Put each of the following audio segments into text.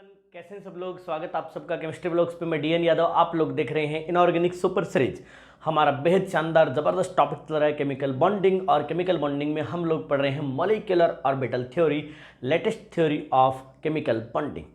Everyone, कैसे हैं सब लोग। स्वागत आप सबका केमिस्ट्री ब्लॉग्स पे। मैं डीएन यादव। आप लोग देख रहे हैं इनऑर्गेनिक सुपर सीरीज। हमारा बेहद शानदार जबरदस्त टॉपिक चल रहा है केमिकल बॉन्डिंग, और केमिकल बॉन्डिंग में हम लोग पढ़ रहे हैं molecular orbital theory, latest theory of chemical bonding.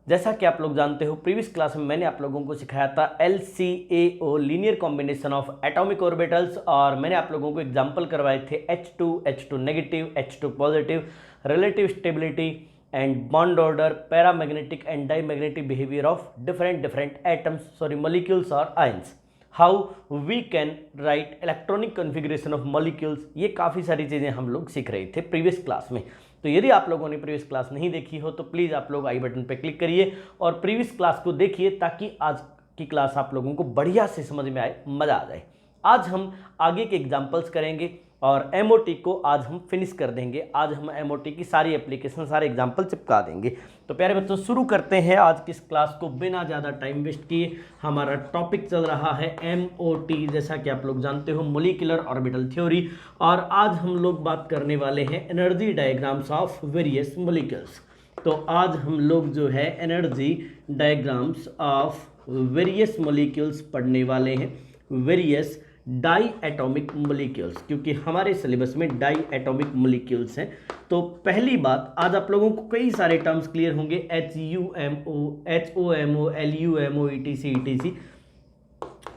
जैसा कि आप लोग जानते हो, प्रीवियस क्लास में मैंने आप लोगों को सिखाया था LCAO, linear combination of atomic orbitals, और मैंने आप लोगों को एग्जांपल करवाए थे H2 negative, H2 positive, relative stability and bond order, paramagnetic and diamagnetic behaviour of different atoms, molecules और ions, how we can write electronic configuration of molecules. ये काफ़ी सारी चीज़ें हम लोग सीख रहे थे प्रीवियस क्लास में। तो यदि आप लोगों ने प्रीवियस क्लास नहीं देखी हो तो प्लीज़ आप लोग आई बटन पर क्लिक करिए और प्रीवियस क्लास को देखिए, ताकि आज की क्लास आप लोगों को बढ़िया से समझ में आए, मज़ा आ जाए। आज हम आगे के एग्जाम्पल्स करेंगे और MOT को आज हम फिनिश कर देंगे। आज हम MOT की सारी एप्लीकेशन, सारे एग्जाम्पल चिपका देंगे। तो प्यारे बच्चों, शुरू करते हैं आज की इस क्लास को बिना ज़्यादा टाइम वेस्ट किए। हमारा टॉपिक चल रहा है MOT, जैसा कि आप लोग जानते हो, मॉलिक्यूलर ऑर्बिटल थ्योरी। और आज हम लोग बात करने वाले हैं energy diagrams of various molecules. तो आज हम लोग जो है energy diagrams of various molecules पढ़ने वाले हैं, वेरियस डाई एटॉमिक मॉलिक्यूल्स, क्योंकि हमारे सिलेबस में डाई एटॉमिक मॉलिक्यूल्स हैं। तो पहली बात, आज आप लोगों को कई सारे टर्म्स क्लियर होंगे, HUMO, HOMO, LUMO, ETC।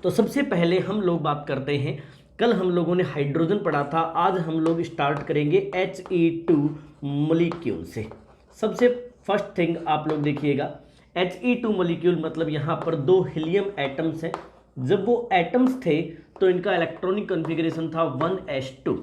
तो सबसे पहले हम लोग बात करते हैं, कल हम लोगों ने हाइड्रोजन पढ़ा था, आज हम लोग स्टार्ट करेंगे He2 मॉलिक्यूल से। सबसे फर्स्ट थिंग आप लोग देखिएगा, He2 मॉलिक्यूल मतलब यहाँ पर दो हीलियम एटम्स हैं। जब वो एटम्स थे तो इनका इलेक्ट्रॉनिक कॉन्फ़िगरेशन था 1s2।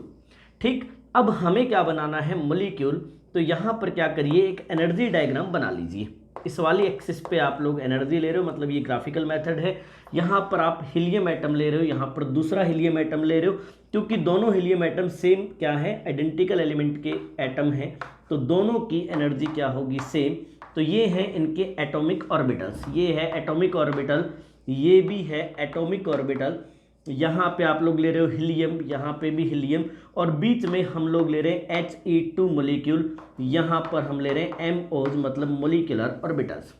ठीक, अब हमें क्या बनाना है, मॉलिक्यूल। तो यहाँ पर क्या करिए, एक एनर्जी डायग्राम बना लीजिए। इस वाली एक्सिस पे आप लोग एनर्जी ले रहे हो, मतलब ये ग्राफिकल मेथड है। यहाँ पर आप हीलियम एटम ले रहे हो, यहाँ पर दूसरा हीलियम एटम ले रहे हो, क्योंकि दोनों हीलियम एटम सेम क्या है, आइडेंटिकल एलिमेंट के एटम हैं, तो दोनों की एनर्जी क्या होगी, सेम। तो ये है इनके एटॉमिक ऑर्बिटल्स, ये है एटॉमिक ऑर्बिटल, ये भी है एटॉमिक ऑर्बिटल। यहाँ पे आप लोग ले रहे हो हीलियम, यहाँ पे भी हीलियम, और बीच में हम लोग ले रहे हैं He2 मॉलिक्यूल, यहाँ पर हम ले रहे हैं MOs, मतलब मॉलिक्यूलर ऑर्बिटल्स।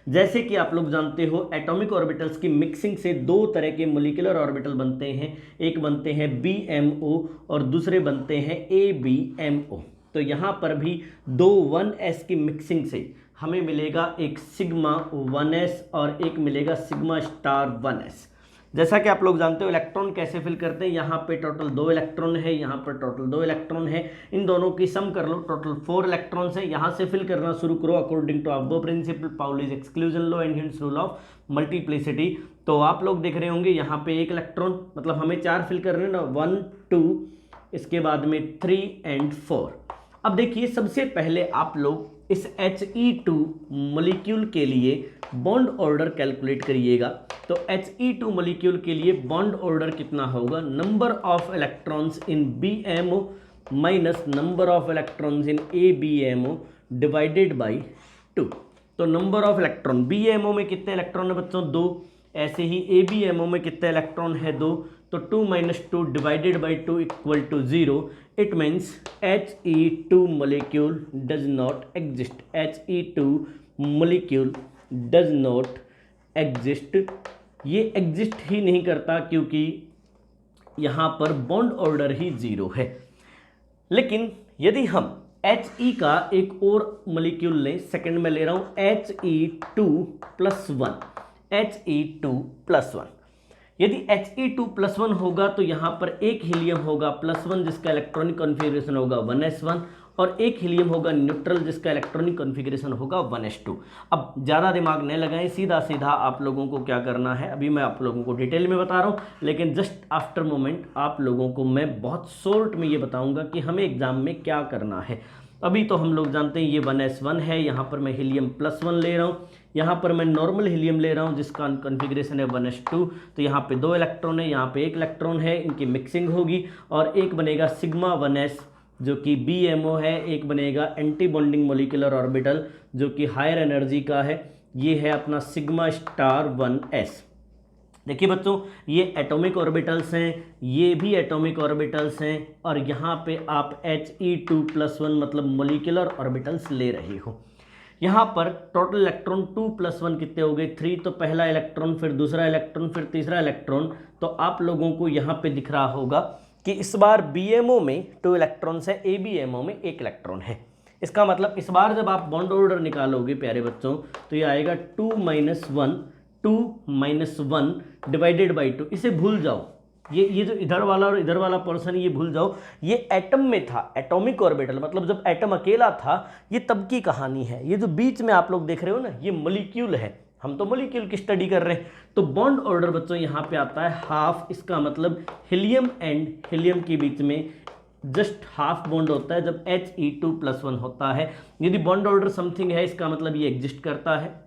जैसे कि आप लोग जानते हो, एटॉमिक ऑर्बिटल्स की मिक्सिंग से दो तरह के मॉलिक्यूलर ऑर्बिटल बनते हैं, एक बनते हैं BMO और दूसरे बनते हैं ABMO। तो यहाँ पर भी दो 1s की मिक्सिंग से हमें मिलेगा एक सिग्मा 1s और एक मिलेगा सिग्मा स्टार 1s। जैसा कि आप लोग जानते हो, इलेक्ट्रॉन कैसे फिल करते हैं, यहाँ पे टोटल 2 इलेक्ट्रॉन है, यहाँ पर टोटल 2 इलेक्ट्रॉन है, इन दोनों की सम कर लो, टोटल 4 इलेक्ट्रॉन्स है। यहाँ से फिल करना शुरू करो according to above principle, Pauli's exclusion law and Hund's rule of multiplicity. तो आप लोग देख रहे होंगे यहाँ पे एक इलेक्ट्रॉन, मतलब हमें 4 फिल करने हैं ना, 1 2, इसके बाद में 3 एंड 4। अब देखिए, सबसे पहले आप लोग इस He2 मॉलिक्यूल के लिए बॉन्ड ऑर्डर कैलकुलेट करिएगा। तो He2 मॉलिक्यूल के लिए बॉन्ड ऑर्डर कितना होगा, number of electrons in BMO minus number of electrons in ABMO divided by 2। तो नंबर ऑफ इलेक्ट्रॉन, BMO में कितने इलेक्ट्रॉन है बच्चों, 2। ऐसे ही ABMO में कितने इलेक्ट्रॉन है, 2। तो 2 - 2 divided by 2 equal to 0। It means He2 molecule does not exist. He2 molecule does not exist. ये एग्जिस्ट ही नहीं करता, क्योंकि यहाँ पर बॉन्ड ऑर्डर ही 0 है। लेकिन यदि हम He का एक और मॉलिक्यूल लें, सेकंड में ले रहा हूँ He2+1, He2+1। यदि He2+1 होगा तो यहाँ पर एक हीलियम होगा +1, जिसका इलेक्ट्रॉनिक कॉन्फ़िगरेशन होगा 1s1, और एक हीलियम होगा न्यूट्रल, जिसका इलेक्ट्रॉनिक कॉन्फ़िगरेशन होगा 1s2। अब ज़्यादा दिमाग नहीं लगाएं, सीधा सीधा आप लोगों को क्या करना है, अभी मैं आप लोगों को डिटेल में बता रहा हूँ, लेकिन जस्ट आफ्टर मोमेंट आप लोगों को मैं बहुत शॉर्ट में ये बताऊँगा कि हमें एग्जाम में क्या करना है। अभी तो हम लोग जानते हैं ये 1s1 है, यहाँ पर मैं हीलियम +1 ले रहा हूँ, यहाँ पर मैं नॉर्मल हीलियम ले रहा हूँ जिसका कॉन्फ़िगरेशन है 1s2। तो यहाँ पे 2 इलेक्ट्रॉन है, यहाँ पे 1 इलेक्ट्रॉन है, इनकी मिक्सिंग होगी और एक बनेगा सिग्मा 1s जो कि BMO है, एक बनेगा एंटी बॉन्डिंग मॉलिक्यूलर ऑर्बिटल जो कि हायर एनर्जी का है, ये है अपना सिग्मा स्टार 1s। देखिए बच्चों, ये एटॉमिक ऑर्बिटल्स हैं, ये भी एटॉमिक ऑर्बिटल्स हैं, और यहाँ पे आप He2+1 मतलब मॉलिक्यूलर ऑर्बिटल्स ले रहे हो। यहाँ पर टोटल इलेक्ट्रॉन 2+1 कितने हो गए 3, तो पहला इलेक्ट्रॉन, फिर दूसरा इलेक्ट्रॉन, फिर तीसरा इलेक्ट्रॉन। तो आप लोगों को यहाँ पे दिख रहा होगा कि इस बार BMO में 2 इलेक्ट्रॉन्स है, ABMO में 1 इलेक्ट्रॉन है। इसका मतलब इस बार जब आप बॉन्ड ऑर्डर निकालोगे प्यारे बच्चों तो ये आएगा 2 - 1 डिवाइडेड बाई 2। इसे भूल जाओ, ये जो इधर वाला और इधर वाला पोर्शन ये भूल जाओ। ये एटम में था, एटॉमिक ऑर्बिटल, मतलब जब एटम अकेला था, ये तब की कहानी है। ये जो बीच में आप लोग देख रहे हो ना, ये मॉलिक्यूल है, हम तो मॉलिक्यूल की स्टडी कर रहे हैं। तो बॉन्ड ऑर्डर बच्चों यहाँ पे आता है हाफ। इसका मतलब हीलियम एंड हीलियम के बीच में जस्ट हाफ बॉन्ड होता है जब He2+1 होता है। यदि बॉन्ड ऑर्डर समथिंग है, इसका मतलब ये एग्जिस्ट करता है।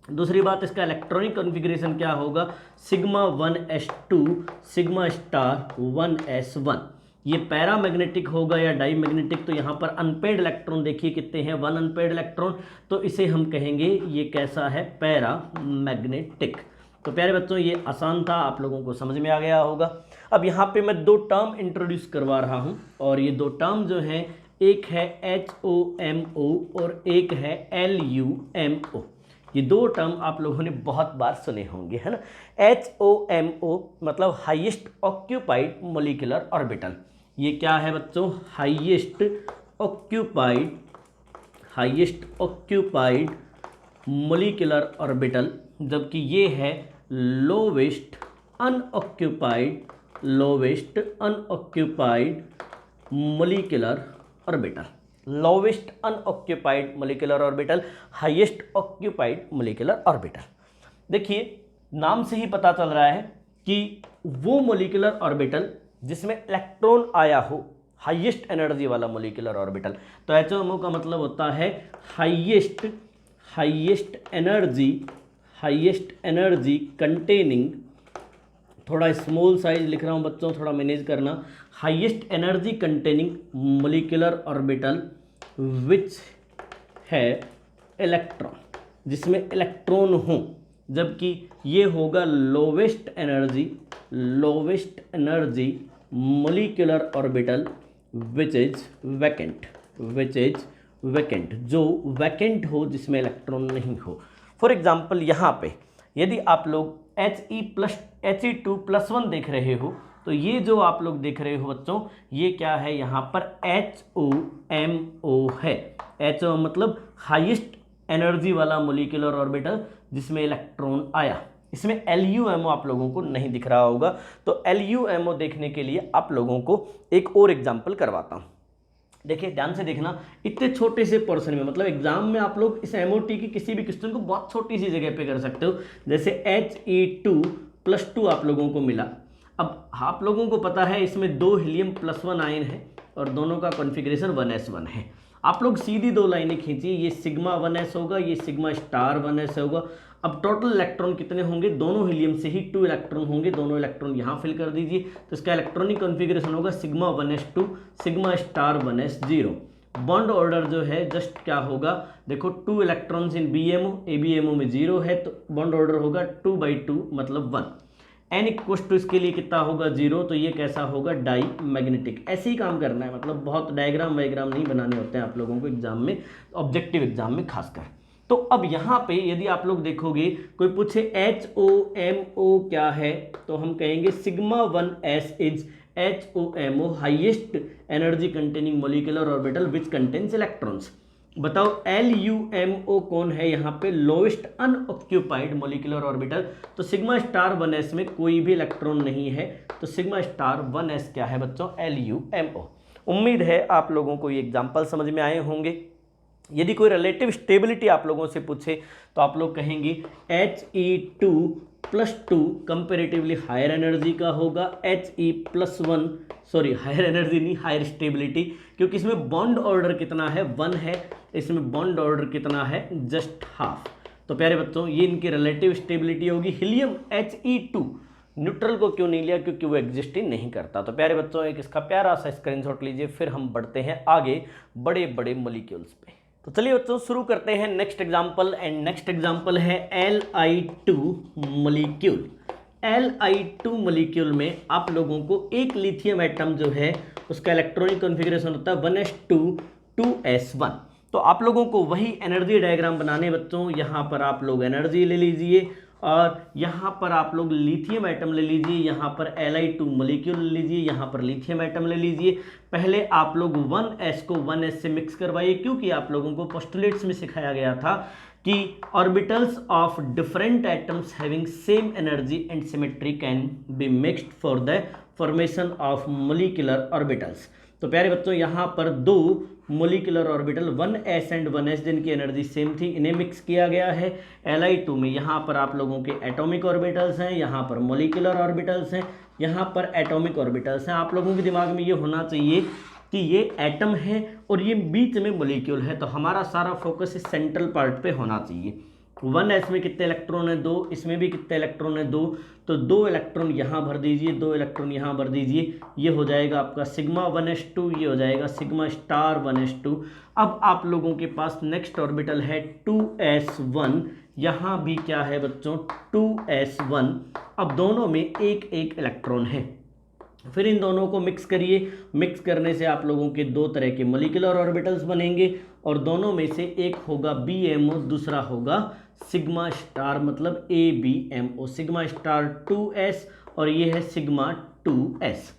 दूसरी बात, इसका इलेक्ट्रॉनिक कॉन्फ़िगरेशन क्या होगा, σ1s2 σ*1s1। ये पैरामैग्नेटिक होगा या डाईमैग्नेटिक। तो यहाँ पर अनपेड इलेक्ट्रॉन देखिए कितने हैं, 1 अनपेड इलेक्ट्रॉन। तो इसे हम कहेंगे ये कैसा है, पैरामैग्नेटिक। तो प्यारे बच्चों ये आसान था, आप लोगों को समझ में आ गया होगा। अब यहाँ पे मैं 2 टर्म इंट्रोड्यूस करवा रहा हूँ और ये 2 टर्म जो हैं, एक है HOMO और एक है LUMO। ये 2 टर्म आप लोगों ने बहुत बार सुने होंगे, है ना। HOMO मतलब हाईएस्ट ऑक्यूपाइड मोलिकुलर ऑर्बिटल। ये क्या है बच्चों, हाईएस्ट ऑक्यूपाइड मोलिकुलर ऑर्बिटल, जबकि ये है lowest unoccupied molecular orbital. Lowest unoccupied molecular orbital, highest occupied molecular orbital. देखिए नाम से ही पता चल रहा है कि वो मोलिकुलर ऑर्बिटल जिसमें इलेक्ट्रॉन आया हो, हाईएस्ट एनर्जी वाला मोलिकुलर ऑर्बिटल। तो HOMO का मतलब होता है हाईएस्ट एनर्जी कंटेनिंग, थोड़ा स्मॉल साइज लिख रहा हूँ बच्चों, थोड़ा मैनेज करना। Highest energy containing molecular orbital which है इलेक्ट्रॉन, जिसमें इलेक्ट्रॉन हो, जबकि ये होगा lowest energy molecular orbital which is vacant, जो वैकेंट हो, जिसमें इलेक्ट्रॉन नहीं हो। फॉर एग्जाम्पल यहाँ पे यदि आप लोग He2+1 देख रहे हो, तो ये जो आप लोग देख रहे हो बच्चों, ये क्या है, यहाँ पर HOMO है। HO मतलब हाईएस्ट एनर्जी वाला मोलिकुलर ऑर्बिटल जिसमें इलेक्ट्रॉन आया। इसमें LUMO आप लोगों को नहीं दिख रहा होगा। तो LUMO देखने के लिए आप लोगों को एक और एग्जाम्पल करवाता हूँ। देखिए ध्यान से देखना, इतने छोटे से पोर्शन में, मतलब एग्जाम में आप लोग इस MOT की किसी भी क्वेश्चन को बहुत छोटी सी जगह पे कर सकते हो। जैसे He2+2 आप लोगों को मिला। अब आप लोगों को पता है इसमें 2 हीलियम+1 आयन है और दोनों का कॉन्फ़िगरेशन 1s1 है। आप लोग सीधी 2 लाइनें खींचिए, ये σ1s होगा, ये σ*1s होगा। अब टोटल इलेक्ट्रॉन कितने होंगे, दोनों हीलियम से ही 2 इलेक्ट्रॉन होंगे, दोनों इलेक्ट्रॉन यहाँ फिल कर दीजिए। तो इसका इलेक्ट्रॉनिक कॉन्फ़िगरेशन होगा σ1s2 σ*1s0। बॉन्ड ऑर्डर जो है जस्ट क्या होगा, देखो 2 इलेक्ट्रॉन्स इन BMO, ABMO में 0 है, तो बॉन्ड ऑर्डर होगा 2/2 मतलब 1। N इक्वल्स टू इसके लिए कितना होगा 0, तो ये कैसा होगा, डाई मैग्नेटिक। ऐसे ही काम करना है, मतलब बहुत डायग्राम वायग्राम नहीं बनाने होते हैं आप लोगों को एग्जाम में, ऑब्जेक्टिव एग्जाम में खासकर। तो अब यहाँ पे यदि आप लोग देखोगे, कोई पूछे HOMO क्या है, तो हम कहेंगे σ1s is HOMO highest energy containing molecular orbital which contains electrons. बताओ LUMO कौन है यहाँ पे, लोएस्ट अनऑक्यूपाइड मोलिकुलर ऑर्बिटल। तो σ*1s में कोई भी इलेक्ट्रॉन नहीं है, तो σ*1s क्या है बच्चों, LUMO। उम्मीद है आप लोगों को ये एग्जाम्पल समझ में आए होंगे। यदि कोई रिलेटिव स्टेबिलिटी आप लोगों से पूछे तो आप लोग कहेंगे He2+2 कंपेरेटिवली हायर एनर्जी का होगा, He+1 सॉरी हायर एनर्जी नहीं, हायर स्टेबिलिटी, क्योंकि इसमें बॉन्ड ऑर्डर कितना है, 1 है, इसमें बॉन्ड ऑर्डर कितना है, जस्ट हाफ। तो प्यारे बच्चों ये इनकी रिलेटिव स्टेबिलिटी होगी। हीलियम He2 न्यूट्रल को क्यों नहीं लिया, क्योंकि वो एग्जिस्ट ही नहीं करता। तो प्यारे बच्चों एक इसका प्यारा सा स्क्रीनशॉट लीजिए, फिर हम बढ़ते हैं आगे बड़े बड़े मोलिक्यूल्स पे। तो चलिए बच्चों शुरू करते हैं next example, and next example है Li2 मोलिक्यूल। Li2 मोलिक्यूल में आप लोगों को एक लिथियम एटम जो है उसका इलेक्ट्रॉनिक कॉन्फ़िगरेशन होता है 1s2 2s1। तो आप लोगों को वही एनर्जी डायग्राम बनाने बच्चों, यहाँ पर आप लोग एनर्जी ले लीजिए और यहाँ पर आप लोग लिथियम एटम ले लीजिए, यहाँ पर Li2 मॉलिक्यूल ले लीजिए, यहाँ पर लिथियम एटम ले लीजिए। पहले आप लोग 1s को 1s से मिक्स करवाइए, क्योंकि आप लोगों को पोस्टुलेट्स में सिखाया गया था कि orbitals of different atoms having same energy and symmetry can be mixed for the formation of molecular orbitals. तो प्यारे बच्चों, यहाँ पर दो molecular orbital 1s and 1s जिनकी एनर्जी सेम थी, इन्हें मिक्स किया गया है Li2 में। यहाँ पर आप लोगों के एटॉमिक ऑर्बिटल्स हैं, यहाँ पर मोलिकुलर ऑर्बिटल्स हैं, यहाँ पर एटॉमिक ऑर्बिटल्स हैं। आप लोगों के दिमाग में ये होना चाहिए कि ये एटम है और ये बीच में मोलिक्यूल है, तो हमारा सारा फोकस इस सेंट्रल पार्ट पे होना चाहिए। 1s में कितने इलेक्ट्रॉन है? 2। इसमें भी कितने इलेक्ट्रॉन है? 2। तो 2 इलेक्ट्रॉन यहाँ भर दीजिए, 2 इलेक्ट्रॉन यहाँ भर दीजिए। ये हो जाएगा आपका सिग्मा 1s2, ये हो जाएगा सिग्मा स्टार 1s2। अब आप लोगों के पास नेक्स्ट ऑर्बिटल है 2s1। यहाँ भी क्या है बच्चों? 2s1। अब दोनों में एक एक इलेक्ट्रॉन है। फिर इन दोनों को मिक्स करिए। मिक्स करने से आप लोगों के दो तरह के मॉलिक्यूलर ऑर्बिटल्स बनेंगे और दोनों में से एक होगा BMO, दूसरा होगा सिग्मा स्टार, मतलब ABMO। सिग्मा स्टार 2s और ये है सिग्मा 2s।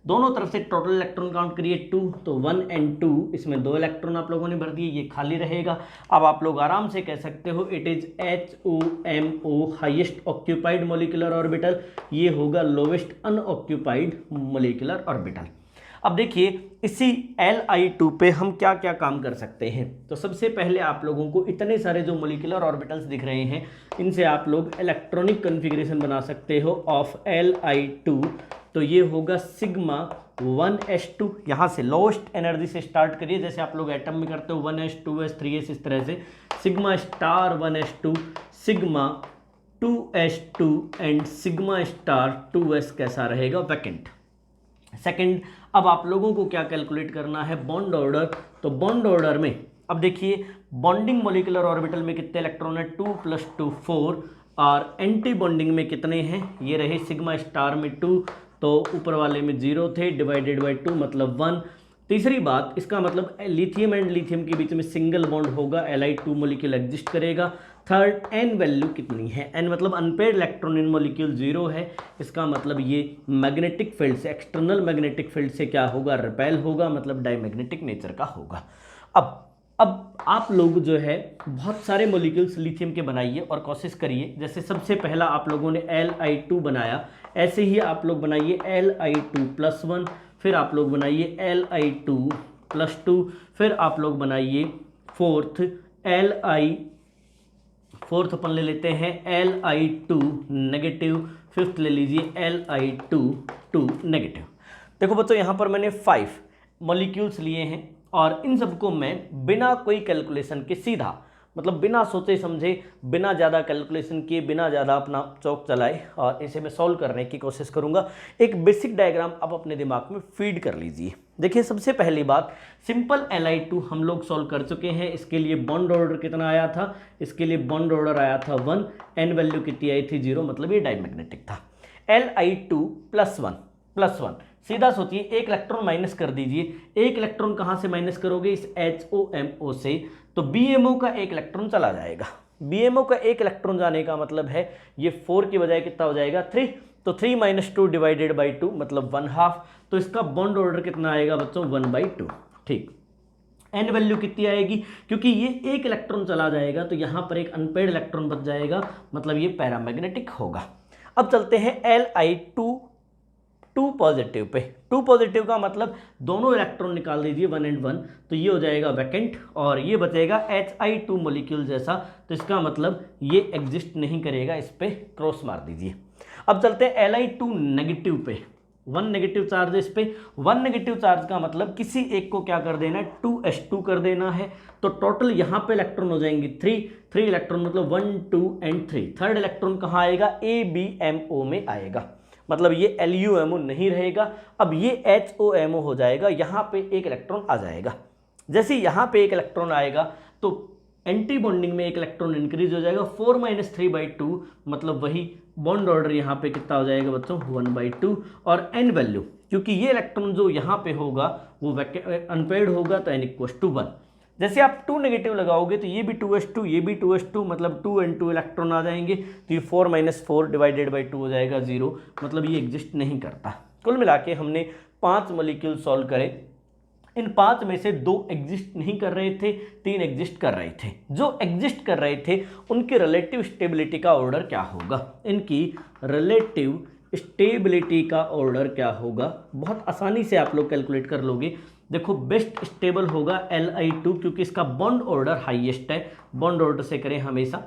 दोनों तरफ से टोटल इलेक्ट्रॉन काउंट करिए 2, तो 1 और 2, इसमें 2 इलेक्ट्रॉन आप लोगों ने भर दिए, ये खाली रहेगा। अब आप लोग आराम से कह सकते हो it is HOMO, highest occupied molecular orbital. ये होगा लोवेस्ट अनऑक्यूपाइड मॉलिक्यूलर ऑर्बिटल। अब देखिए इसी Li2 पे हम क्या क्या काम कर सकते हैं। तो सबसे पहले आप लोगों को इतने सारे जो मॉलिक्यूलर ऑर्बिटल्स दिख रहे हैं, इनसे आप लोग इलेक्ट्रॉनिक कन्फिग्रेशन बना सकते हो ऑफ Li2। तो ये होगा सिग्मा 1s2। यहाँ से लोएस्ट एनर्जी से स्टार्ट करिए, जैसे आप लोग एटम में करते हो 1s 2s 3s, इस तरह से sigma star 1s2, sigma 2s2 and sigma star 2s कैसा रहेगा? वैकेंट। सेकंड, अब आप लोगों को क्या कैलकुलेट करना है? Bond order. तो बॉन्ड ऑर्डर में अब देखिए बॉन्डिंग मॉलिक्यूलर ऑर्बिटल में कितने इलेक्ट्रॉन है? 2 + 2 4। और एंटी बॉन्डिंग में कितने हैं? ये रहे सिग्मा स्टार में 2, तो ऊपर वाले में 0 थे, डिवाइडेड बाय 2 मतलब 1। तीसरी बात, इसका मतलब लिथियम एंड लिथियम के बीच में सिंगल बॉन्ड होगा, Li2 मॉलिक्यूल एग्जिस्ट करेगा। थर्ड, n वैल्यू कितनी है? n मतलब अनपेयर्ड इलेक्ट्रॉन इन मॉलिक्यूल 0 है। इसका मतलब ये मैग्नेटिक फील्ड से, एक्सटर्नल मैग्नेटिक फील्ड से क्या होगा? रिपेल होगा, मतलब डायमैग्नेटिक नेचर का होगा। अब आप लोग जो है बहुत सारे मॉलिक्यूल्स लिथियम के बनाइए और कोशिश करिए, जैसे सबसे पहला आप लोगों ने Li2 बनाया, ऐसे ही आप लोग बनाइए Li2+1, फिर आप लोग बनाइए Li2+2, फिर आप लोग बनाइए फोर्थ अपन ले लेते हैं Li2 नेगेटिव, फिफ्थ ले लीजिए Li2 नेगेटिव। देखो बच्चों, यहाँ पर मैंने 5 मॉलिक्यूल्स लिए हैं और इन सबको मैं बिना कोई कैलकुलेशन के सीधा, मतलब बिना सोचे समझे, बिना ज़्यादा कैलकुलेशन किए, बिना ज़्यादा अपना चौक चलाए और इसे मैं सॉल्व करने की कोशिश करूँगा। एक बेसिक डायग्राम आप अपने दिमाग में फीड कर लीजिए। देखिए सबसे पहली बात, सिंपल Li2 हम लोग सॉल्व कर चुके हैं। इसके लिए बॉन्ड ऑर्डर कितना आया था? इसके लिए बॉन्ड ऑर्डर आया था 1, n वैल्यू कितनी आई थी? 0, मतलब ये डायमैग्नेटिक था। Li2+1, सीधा सोचिए, एक इलेक्ट्रॉन माइनस कर दीजिए। एक इलेक्ट्रॉन कहाँ से माइनस करोगे? इस HOMO से, तो BMO का एक इलेक्ट्रॉन चला जाएगा। BMO का एक इलेक्ट्रॉन जाने का मतलब है ये 4 की बजाय कितना हो जाएगा? 3। तो 3 - 2 डिवाइडेड बाई 2 मतलब 1/2। तो इसका बॉन्ड ऑर्डर कितना आएगा बच्चों? 1/2। ठीक। n वैल्यू कितनी आएगी? क्योंकि ये एक इलेक्ट्रॉन चला जाएगा तो यहाँ पर एक अनपेयर्ड इलेक्ट्रॉन बच जाएगा, मतलब ये पैरामैग्नेटिक होगा। अब चलते हैं Li2 पॉजिटिव पे। 2 पॉजिटिव का मतलब दोनों इलेक्ट्रॉन निकाल दीजिए 1 और 1, तो ये हो जाएगा वैकेंट और ये बचेगा Hi2 मॉलिक्यूल जैसा, तो इसका मतलब ये एग्जिस्ट नहीं करेगा, इस पे क्रॉस मार दीजिए। अब चलते हैं Li2 नेगेटिव पे। 1 नेगेटिव चार्ज इस पे। 1 नेगेटिव चार्ज का मतलब किसी एक को क्या कर देना है? 2s2 कर देना है। तो टोटल यहाँ पे इलेक्ट्रॉन हो जाएंगे 3 इलेक्ट्रॉन, मतलब 1 2 और 3। थर्ड इलेक्ट्रॉन कहाँ आएगा? ABMO में आएगा, मतलब ये LUMO नहीं रहेगा। अब ये HOMO हो जाएगा, यहाँ पे एक इलेक्ट्रॉन आ जाएगा। जैसे यहाँ पे एक इलेक्ट्रॉन आएगा तो एंटी बॉन्डिंग में एक इलेक्ट्रॉन इंक्रीज हो जाएगा, 4 - 3/2, मतलब वही बॉन्ड ऑर्डर यहाँ पे कितना हो जाएगा बच्चों? 1/2। और n वैल्यू, क्योंकि ये इलेक्ट्रॉन जो यहाँ पे होगा वो अनपेयर्ड होगा, तो n = 1। जैसे आप 2 नेगेटिव लगाओगे तो ये भी 2s2, ये भी 2s2, मतलब 2 and 2 इलेक्ट्रॉन आ जाएंगे, तो ये 4 - 4 डिवाइडेड बाई 2 हो जाएगा 0, मतलब ये एग्जिस्ट नहीं करता। कुल मिला के हमने 5 मॉलिक्यूल सॉल्व करे, इन 5 में से 2 एग्जिस्ट नहीं कर रहे थे, 3 एग्जिस्ट कर रहे थे। जो एग्जिस्ट कर रहे थे उनकी रिलेटिव स्टेबिलिटी का ऑर्डर क्या होगा, इनकी रिलेटिव स्टेबिलिटी का ऑर्डर क्या होगा, बहुत आसानी से आप लोग कैलकुलेट कर लोगे। देखो बेस्ट स्टेबल होगा Li2, क्योंकि इसका बॉन्ड ऑर्डर हाईएस्ट है, बॉन्ड ऑर्डर से करें हमेशा।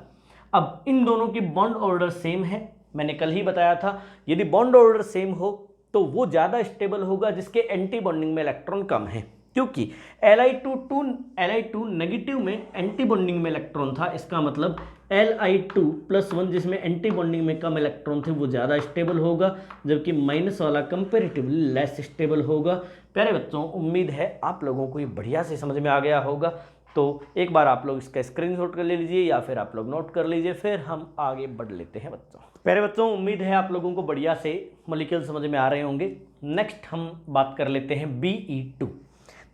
अब इन दोनों की बॉन्ड ऑर्डर सेम है, मैंने कल ही बताया था, यदि बॉन्ड ऑर्डर सेम हो तो वो ज़्यादा स्टेबल होगा जिसके एंटी बॉन्डिंग में इलेक्ट्रॉन कम है, क्योंकि Li2 नेगेटिव में एंटी बॉन्डिंग में इलेक्ट्रॉन था, इसका मतलब Li2+1 जिसमें एंटी बॉन्डिंग में कम इलेक्ट्रॉन थे वो ज़्यादा स्टेबल होगा, जबकि माइनस वाला कंपेरेटिवली लेस स्टेबल होगा। प्यारे बच्चों, उम्मीद है आप लोगों को ये बढ़िया से समझ में आ गया होगा। तो एक बार आप लोग इसका स्क्रीनशॉट कर ले लीजिए या फिर आप लोग नोट कर लीजिए, फिर हम आगे बढ़ लेते हैं बच्चों। प्यारे बच्चों, उम्मीद है आप लोगों को बढ़िया से मॉलिक्यूल समझ में आ रहे होंगे। नेक्स्ट हम बात कर लेते हैं Be2।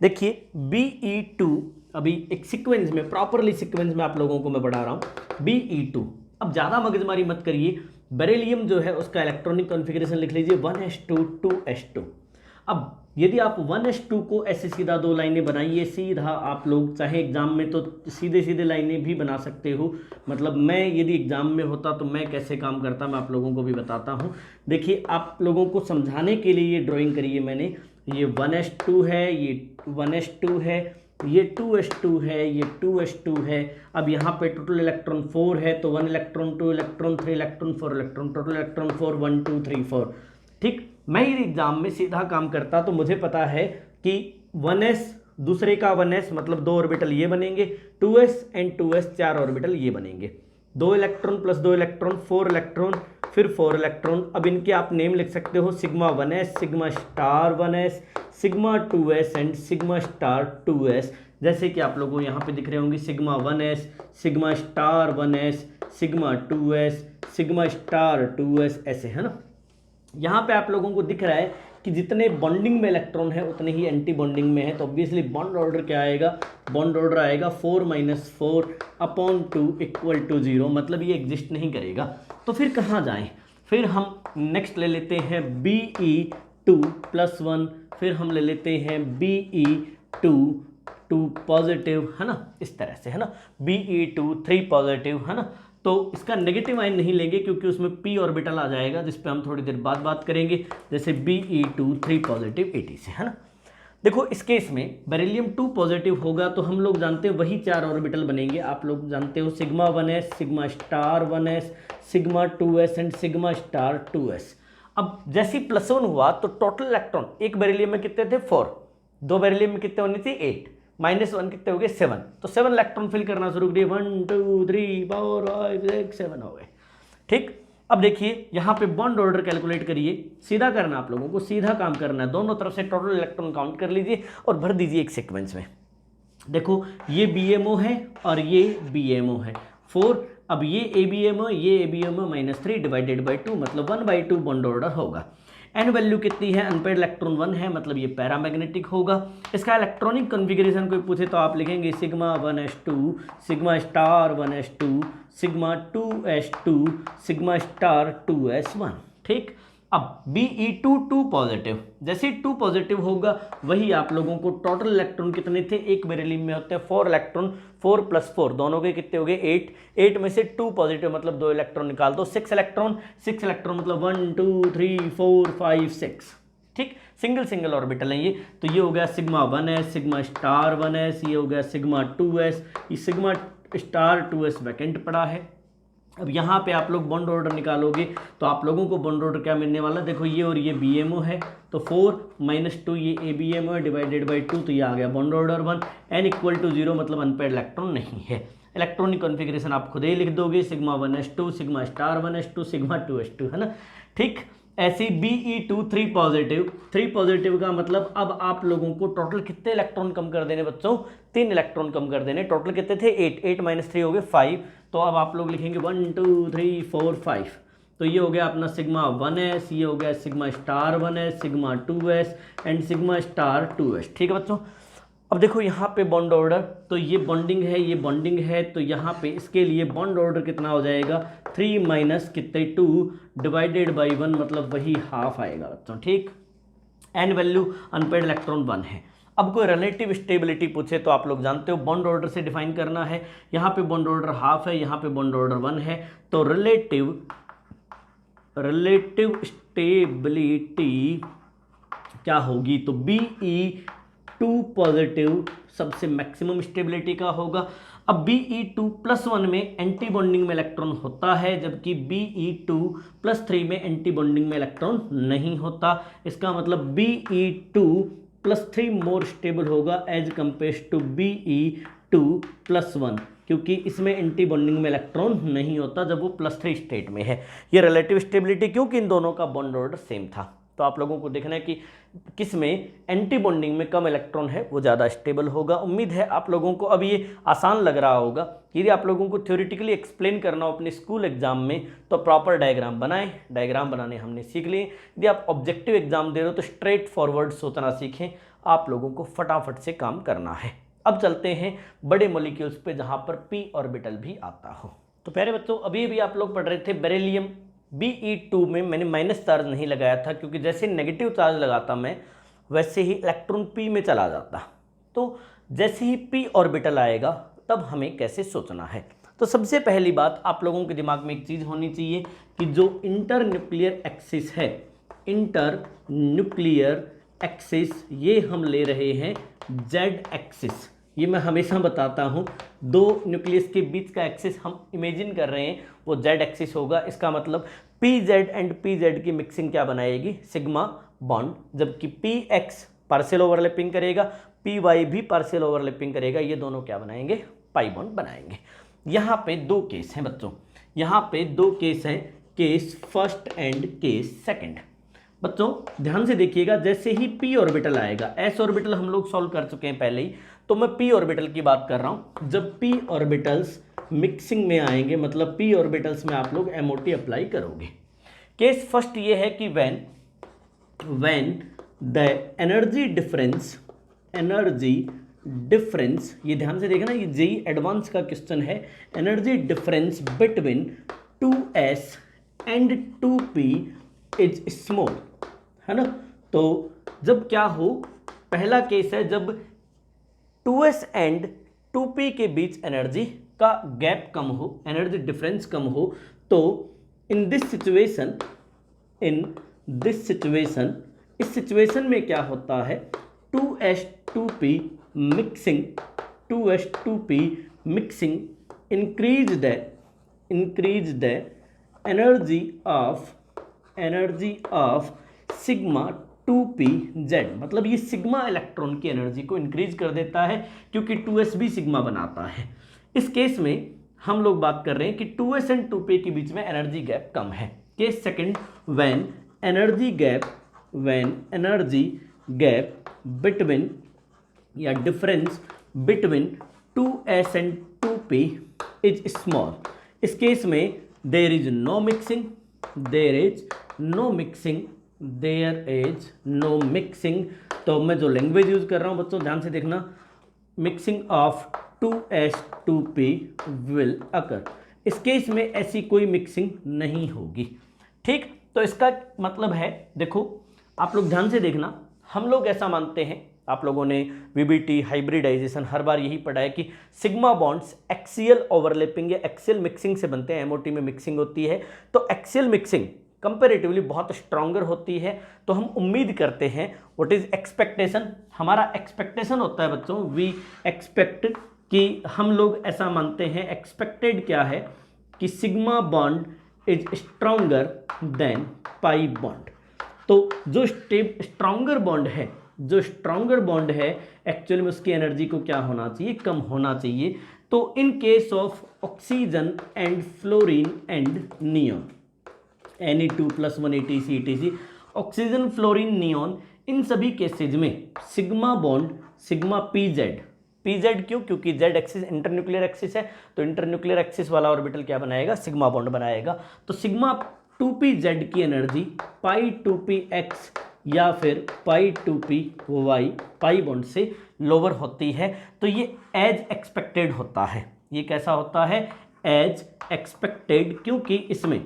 देखिए Be2 अभी एक सीक्वेंस में, प्रॉपरली सीक्वेंस में आप लोगों को मैं बढ़ा रहा हूँ। Be2, अब ज़्यादा मगजमारी मत करिए, बेरिलियम जो है उसका इलेक्ट्रॉनिक कॉन्फ़िगरेशन लिख लीजिए 1s2 2s2। अब यदि आप 1s2 को ऐसे सीधा 2 लाइनें बनाइए, सीधा आप लोग चाहे एग्जाम में तो सीधे सीधे लाइनें भी बना सकते हो, मतलब मैं यदि एग्जाम में होता तो मैं कैसे काम करता मैं आप लोगों को भी बताता हूँ। देखिए आप लोगों को समझाने के लिए ये ड्राइंग करिए मैंने, ये 1s2 है, ये 1s2 है, ये 2s2 है, ये 2s2 है। अब यहाँ पे टोटल इलेक्ट्रॉन 4 है, तो 1 electron 2 electron 3 electron 4 electron, total electron 4 1 2 3 4। ठीक, मैं यदि एग्जाम में सीधा काम करता तो मुझे पता है कि 1s दूसरे का 1s मतलब 2 ऑर्बिटल ये बनेंगे, 2s एंड 2s 4 ऑर्बिटल ये बनेंगे, 2 इलेक्ट्रॉन प्लस 2 इलेक्ट्रॉन 4 इलेक्ट्रॉन, फिर 4 इलेक्ट्रॉन। अब इनके आप नेम लिख सकते हो sigma 1s, sigma star 1s, sigma 2s and sigma star 2s। जैसे कि आप लोगों को यहाँ पे दिख रहे होंगे sigma 1s, sigma star 1s, sigma 2s, sigma star 2s, ऐसे है ना। यहाँ पे आप लोगों को दिख रहा है कि जितने बॉन्डिंग में इलेक्ट्रॉन है उतने ही एंटी बॉन्डिंग में है, तो ऑब्वियसली बॉन्ड ऑर्डर क्या आएगा, बॉन्ड ऑर्डर आएगा 4 - 4/2 = 0, मतलब ये एग्जिस्ट नहीं करेगा। तो फिर कहाँ जाएं, फिर हम नेक्स्ट ले लेते हैं Be2+1, फिर हम ले लेते हैं Be2 पॉजिटिव, है ना, इस तरह से, है ना, Be2 3 पॉजिटिव, है ना। तो इसका नेगेटिव आयन नहीं लेंगे क्योंकि उसमें p ऑर्बिटल आ जाएगा, जिस पे हम थोड़ी देर बाद बात करेंगे। जैसे Be2 3 पॉजिटिव 80 से, है ना। देखो इस केस में बेरिलियम 2 पॉजिटिव होगा तो हम लोग जानते हैं वही 4 ऑर्बिटल बनेंगे, आप लोग जानते हो sigma 1s, sigma star 1s, sigma 2s and sigma star 2s। अब जैसे +1 हुआ तो टोटल इलेक्ट्रॉन एक बेरिलियम में कितने थे 4, 2 बेरिलियम में कितने होने थे 8, -1 कितने हो गए 7, तो 7 इलेक्ट्रॉन फिल करना शुरू करिए, 1 2 3 4 5 6 7 हो गए। ठीक, अब देखिए यहाँ पे बॉन्ड ऑर्डर कैलकुलेट करिए, सीधा करना, आप लोगों को सीधा काम करना है, दोनों तरफ से टोटल इलेक्ट्रॉन काउंट कर लीजिए और भर दीजिए एक सीक्वेंस में। देखो ये BMO है और ये BMO है 4, अब ये ABMO, ये ABMO -3 डिवाइडेड बाई 2, मतलब 1/2 बॉन्ड ऑर्डर होगा। एन वैल्यू कितनी है, अनपेड इलेक्ट्रॉन 1 है, मतलब ये पैरामैग्नेटिक होगा। इसका इलेक्ट्रॉनिक कॉन्फ़िगरेशन कोई पूछे तो आप लिखेंगे sigma 1s2, sigma star 1s2, sigma 2s2, sigma star 2s1। ठीक, अब Be2 2 पॉजिटिव, जैसे 2 पॉजिटिव होगा वही आप लोगों को टोटल इलेक्ट्रॉन कितने थे, एक बेरिलियम में होते हैं 4 इलेक्ट्रॉन, 4 + 4 दोनों के कितने हो गए 8, 8 में से 2 पॉजिटिव मतलब 2 इलेक्ट्रॉन निकाल दो, 6 इलेक्ट्रॉन, 6 इलेक्ट्रॉन मतलब 1 2 3 4 5 6। ठीक, सिंगल सिंगल ऑर्बिटल है ये, तो ये हो गया sigma 1s, sigma star 1s, ये हो गया सिग्मा 2s, ये सिग्मा स्टार 2s वैकेंट पड़ा है। अब यहाँ पे आप लोग बॉन्ड ऑर्डर निकालोगे तो आप लोगों को बॉन्ड ऑर्डर क्या मिलने वाला, देखो ये और ये BMO है, तो 4 - 2 ये ABMO है डिवाइडेड बाई 2, तो ये आ गया बॉन्ड ऑर्डर 1, n = 0 मतलब अनपेड इलेक्ट्रॉन नहीं है। इलेक्ट्रॉनिक कॉन्फ़िगरेशन आप खुद ही लिख दोगे, sigma 1s2, sigma star 1s2, sigma 2s2, है ना। ठीक, ऐसे Be2 3 पॉजिटिव, 3 पॉजिटिव का मतलब अब आप लोगों को टोटल कितने इलेक्ट्रॉन कम कर देने बच्चों, 3 इलेक्ट्रॉन कम कर देने। टोटल कितने थे 8, 8 - 3 हो गए 5, तो अब आप लोग लिखेंगे 1 2 3 4 5, तो ये हो गया अपना सिग्मा 1s, ये हो गया sigma star 1s, sigma 2s and sigma star 2s। ठीक है बच्चों, अब देखो यहाँ पे बॉन्ड ऑर्डर, तो ये बॉन्डिंग है, ये बॉन्डिंग है, तो यहाँ पे इसके लिए बॉन्ड ऑर्डर कितना हो जाएगा, 3 माइनस कितने 2 डिवाइडेड बाई 1, मतलब वही हाफ आएगा बच्चों, ठीक। एन वैल्यू अनपेड इलेक्ट्रॉन 1 है। अब कोई रिलेटिव स्टेबिलिटी पूछे तो आप लोग जानते हो बॉन्ड ऑर्डर से डिफाइन करना है। यहाँ पे बॉन्ड ऑर्डर हाफ है, यहाँ पे बॉन्ड ऑर्डर 1 है, तो रिलेटिव स्टेबिलिटी क्या होगी, तो Be2 पॉजिटिव सबसे मैक्सिमम स्टेबिलिटी का होगा। अब Be2+1 में एंटी बॉन्डिंग में इलेक्ट्रॉन होता है, जबकि Be2+3 में एंटी बॉन्डिंग में इलेक्ट्रॉन नहीं होता। इसका मतलब Be2+3 मोर स्टेबल होगा एज कंपेयर टू Be2+1, क्योंकि इसमें एंटी बॉन्डिंग में इलेक्ट्रॉन नहीं होता जब वो +3 स्टेट में है। ये रिलेटिव स्टेबिलिटी, क्योंकि इन दोनों का बॉन्ड ऑर्डर सेम था। तो आप लोगों को देखना है कि किस में एंटी बॉन्डिंग में कम इलेक्ट्रॉन है वो ज़्यादा स्टेबल होगा। उम्मीद है आप लोगों को अब ये आसान लग रहा होगा। यदि आप लोगों को थ्योरेटिकली एक्सप्लेन करना हो अपने स्कूल एग्जाम में तो प्रॉपर डायग्राम बनाएं। डायग्राम बनाने हमने सीख लिए। यदि आप ऑब्जेक्टिव एग्जाम दे रहे हो तो स्ट्रेट फॉरवर्ड सोचना सीखें। आप लोगों को फटाफट से काम करना है। अब चलते हैं बड़े मॉलिक्यूल्स पे जहाँ पर p ऑर्बिटल भी आता हो। तो प्यारे बच्चों, अभी भी आप लोग पढ़ रहे थे बेरिलियम। Be2 में मैंने माइनस चार्ज नहीं लगाया था, क्योंकि जैसे नेगेटिव चार्ज लगाता मैं वैसे ही इलेक्ट्रॉन p में चला जाता। तो जैसे ही p ऑर्बिटल आएगा तब हमें कैसे सोचना है। तो सबसे पहली बात आप लोगों के दिमाग में एक चीज़ होनी चाहिए कि जो इंटर न्यूक्लियर एक्सिस है, इंटर न्यूक्लियर एक्सिस, ये हम ले रहे हैं जेड एक्सिस। ये मैं हमेशा बताता हूँ, दो न्यूक्लियस के बीच का एक्सिस हम इमेजिन कर रहे हैं वो जेड एक्सिस होगा। इसका मतलब P Z and P Z की मिक्सिंग क्या बनाएगी, सिग्मा बॉन्ड, जबकि पी एक्स पार्शियल ओवरलैपिंग करेगा, पी वाई भी पार्शियल ओवरलैपिंग करेगा। ये दोनों क्या बनाएंगे, पाई बॉन्ड बनाएंगे। यहाँ पे दो केस हैं बच्चों, यहाँ पे दो केस हैं, case first and case second. बच्चों ध्यान से देखिएगा, जैसे ही p ऑर्बिटल आएगा, s ऑर्बिटल हम लोग सॉल्व कर चुके हैं पहले ही, तो मैं p ऑर्बिटल की बात कर रहा हूं। जब p ऑर्बिटल्स मिक्सिंग में आएंगे, मतलब p ऑर्बिटल्स में आप लोग MOT अप्लाई करोगे। केस फर्स्ट ये है कि व्हेन द एनर्जी डिफरेंस, ये ध्यान से देखना, ये जेई एडवांस का क्वेश्चन है। Energy difference between 2s and 2p is small, है ना। तो जब क्या हो, पहला केस है जब 2s एंड 2p के बीच एनर्जी का गैप कम हो, एनर्जी डिफरेंस कम हो, तो इन दिस सिचुएशन इस सिचुएशन में क्या होता है, 2s 2p mixing increase the energy of sigma 2p z, मतलब ये सिग्मा इलेक्ट्रॉन की एनर्जी को इंक्रीज कर देता है, क्योंकि 2s भी सिग्मा बनाता है। इस केस में हम लोग बात कर रहे हैं कि 2s एंड 2p के बीच में एनर्जी गैप कम है। Case second, when energy gap between या difference between 2s and 2p is small. इस केस में देयर इज नो मिक्सिंग। तो मैं जो लैंग्वेज यूज कर रहा हूं बच्चों ध्यान से देखना, mixing of 2s 2p will occur. इस केस में ऐसी कोई मिक्सिंग नहीं होगी, ठीक। तो इसका मतलब है, देखो आप लोग ध्यान से देखना, हम लोग ऐसा मानते हैं, आप लोगों ने VBT हाइब्रिडाइजेशन हर बार यही पढ़ा है कि सिग्मा बॉन्ड्स एक्सियल ओवरलैपिंग या एक्सियल मिक्सिंग से बनते हैं। MOT में मिक्सिंग होती है, तो एक्सियल मिक्सिंग कंपैरेटिवली बहुत स्ट्रॉन्गर होती है। तो हम उम्मीद करते हैं, व्हाट इज एक्सपेक्टेशन, हमारा एक्सपेक्टेशन होता है बच्चों, वी एक्सपेक्ट, कि हम लोग ऐसा मानते हैं, एक्सपेक्टेड क्या है कि sigma bond is stronger than pi bond. तो जो स्ट्रॉन्गर बॉन्ड है एक्चुअल में उसकी एनर्जी को क्या होना चाहिए, कम होना चाहिए। तो in case of oxygen and fluorine and neon, Ne2+1 etc, oxygen fluorine neon, इन सभी केसेज में सिग्मा बॉन्ड सिग्मा पीजेड क्यों, क्योंकि जेड एक्सिस इंटरन्यूक्लियर एक्सिस है, तो इंटरन्यूक्लियर एक्सिस वाला ऑर्बिटल क्या बनाएगा, सिग्मा बॉन्ड बनाएगा। तो सिग्मा 2pz की एनर्जी पाई 2px या फिर पाई 2p वाई पाई बॉन्ड से लोअर होती है। तो ये एज एक्सपेक्टेड होता है। ये कैसा होता है? एज एक्सपेक्टेड, क्योंकि इसमें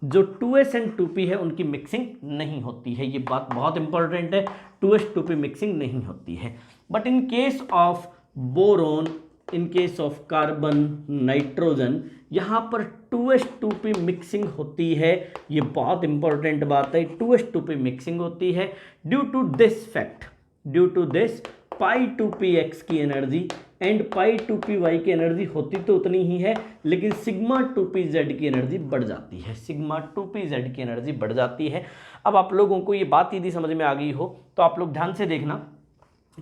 जो 2s एंड 2p है उनकी मिक्सिंग नहीं होती है। ये बात बहुत इंपॉर्टेंट है, 2s 2p मिक्सिंग नहीं होती है। But in case of boron, in case of carbon, nitrogen, यहाँ पर 2s 2p मिक्सिंग होती है। ये बहुत इंपॉर्टेंट बात है, 2s 2p मिक्सिंग होती है। Due to this fact, due to this pi 2px की एनर्जी एंड पाई 2py की एनर्जी होती तो उतनी ही है, लेकिन सिग्मा 2pz की एनर्जी बढ़ जाती है। सिग्मा 2pz की एनर्जी बढ़ जाती है। अब आप लोगों को ये बात यदि समझ में आ गई हो तो आप लोग ध्यान से देखना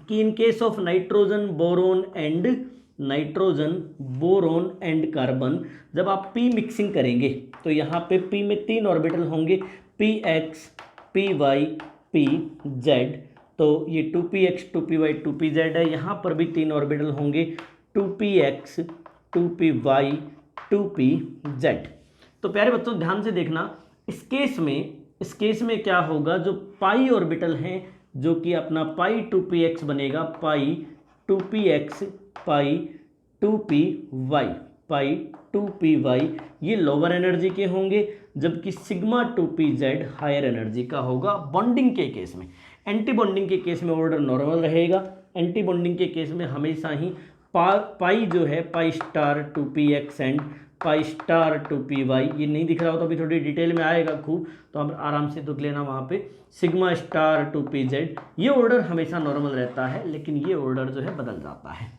कि इन case of nitrogen boron and carbon, जब आप p मिक्सिंग करेंगे तो यहाँ पे p में 3 ऑर्बिटल होंगे, px, py, pz। तो ये 2px 2py 2pz है। यहाँ पर भी 3 ऑर्बिटल होंगे, 2px 2py 2pz। तो प्यारे बच्चों ध्यान से देखना, इस केस में क्या होगा, जो पाई ऑर्बिटल हैं, जो कि अपना पाई 2px बनेगा, पाई 2px पाई 2py, ये लोअर एनर्जी के होंगे, जबकि सिग्मा 2pz हायर एनर्जी का होगा। बॉन्डिंग के केस में, एंटी बॉन्डिंग के केस में ऑर्डर नॉर्मल रहेगा। एंटी बॉन्डिंग के केस में हमेशा ही पाई जो है पाई star 2px and pi star 2py, ये नहीं दिख रहा हो तो अभी थोड़ी डिटेल में आएगा खूब, तो हम आराम से दुख लेना वहाँ पे, सिग्मा स्टार 2pz, ये ऑर्डर हमेशा नॉर्मल रहता है, लेकिन ये ऑर्डर जो है बदल जाता है।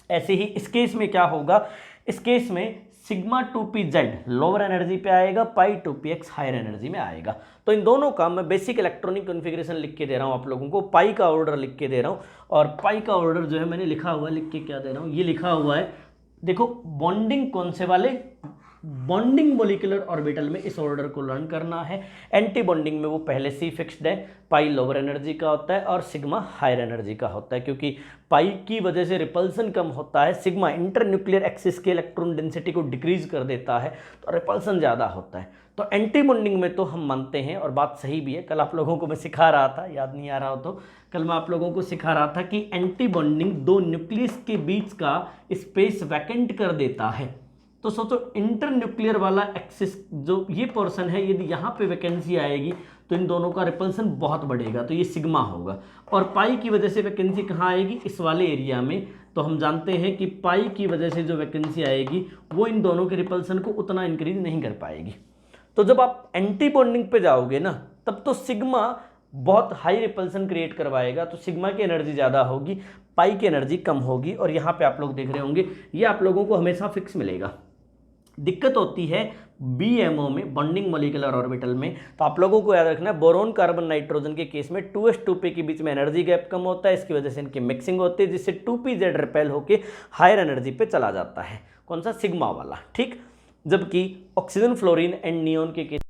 ऐसे ही इस केस में क्या होगा, इस केस में सिग्मा 2pz लोअर एनर्जी पे आएगा, पाई 2px हायर एनर्जी में आएगा। तो इन दोनों का मैं बेसिक इलेक्ट्रॉनिक कॉन्फ़िगरेशन लिख के दे रहा हूँ आप लोगों को, पाई का ऑर्डर लिख के दे रहा हूँ, और पाई का ऑर्डर जो है मैंने लिखा हुआ है, लिख के क्या दे रहा हूँ, ये लिखा हुआ है, देखो बॉन्डिंग कौन से वाले, बॉन्डिंग मोलिकुलर ऑर्बिटल में इस ऑर्डर को लर्न करना है। एंटी बॉन्डिंग में वो पहले से ही फिक्स्ड है, पाई लोअर एनर्जी का होता है और सिग्मा हायर एनर्जी का होता है, क्योंकि पाई की वजह से रिपल्सन कम होता है, सिग्मा इंटरन्यूक्लियर एक्सिस के इलेक्ट्रॉन डेंसिटी को डिक्रीज कर देता है, तो रिपल्सन ज़्यादा होता है। तो एंटी बॉन्डिंग में तो हम मानते हैं, और बात सही भी है, कल आप लोगों को मैं सिखा रहा था, याद नहीं आ रहा हो तो, कल मैं आप लोगों को सिखा रहा था कि एंटी बॉन्डिंग दो न्यूक्लियस के बीच का स्पेस वैकेंट कर देता है। तो सोचो इंटर न्यूक्लियर वाला एक्सिस जो ये पोर्शन है, यदि यहाँ पे वैकेंसी आएगी तो इन दोनों का रिपल्सन बहुत बढ़ेगा, तो ये सिग्मा होगा। और पाई की वजह से वैकेंसी कहाँ आएगी, इस वाले एरिया में, तो हम जानते हैं कि पाई की वजह से जो वैकेंसी आएगी वो इन दोनों के रिपल्सन को उतना इंक्रीज नहीं कर पाएगी। तो जब आप एंटी बॉन्डिंग पे जाओगे ना, तब तो सिग्मा बहुत हाई रिपल्सन क्रिएट करवाएगा, तो सिग्मा की एनर्जी ज़्यादा होगी, पाई की एनर्जी कम होगी। और यहाँ पे आप लोग देख रहे होंगे ये आप लोगों को हमेशा फिक्स मिलेगा। दिक्कत होती है BMO में, बॉन्डिंग मोलिकुलर ऑर्बिटल में, तो आप लोगों को याद रखना है बोरोन कार्बन नाइट्रोजन के केस में 2s 2p के बीच में एनर्जी गैप कम होता है, इसकी वजह से इनकी मिक्सिंग होती है, जिससे 2pz रिपेल होकर हायर एनर्जी पे चला जाता है, कौन सा, सिग्मा वाला, ठीक। जबकि ऑक्सीजन फ्लोरीन एंड नियोन के केस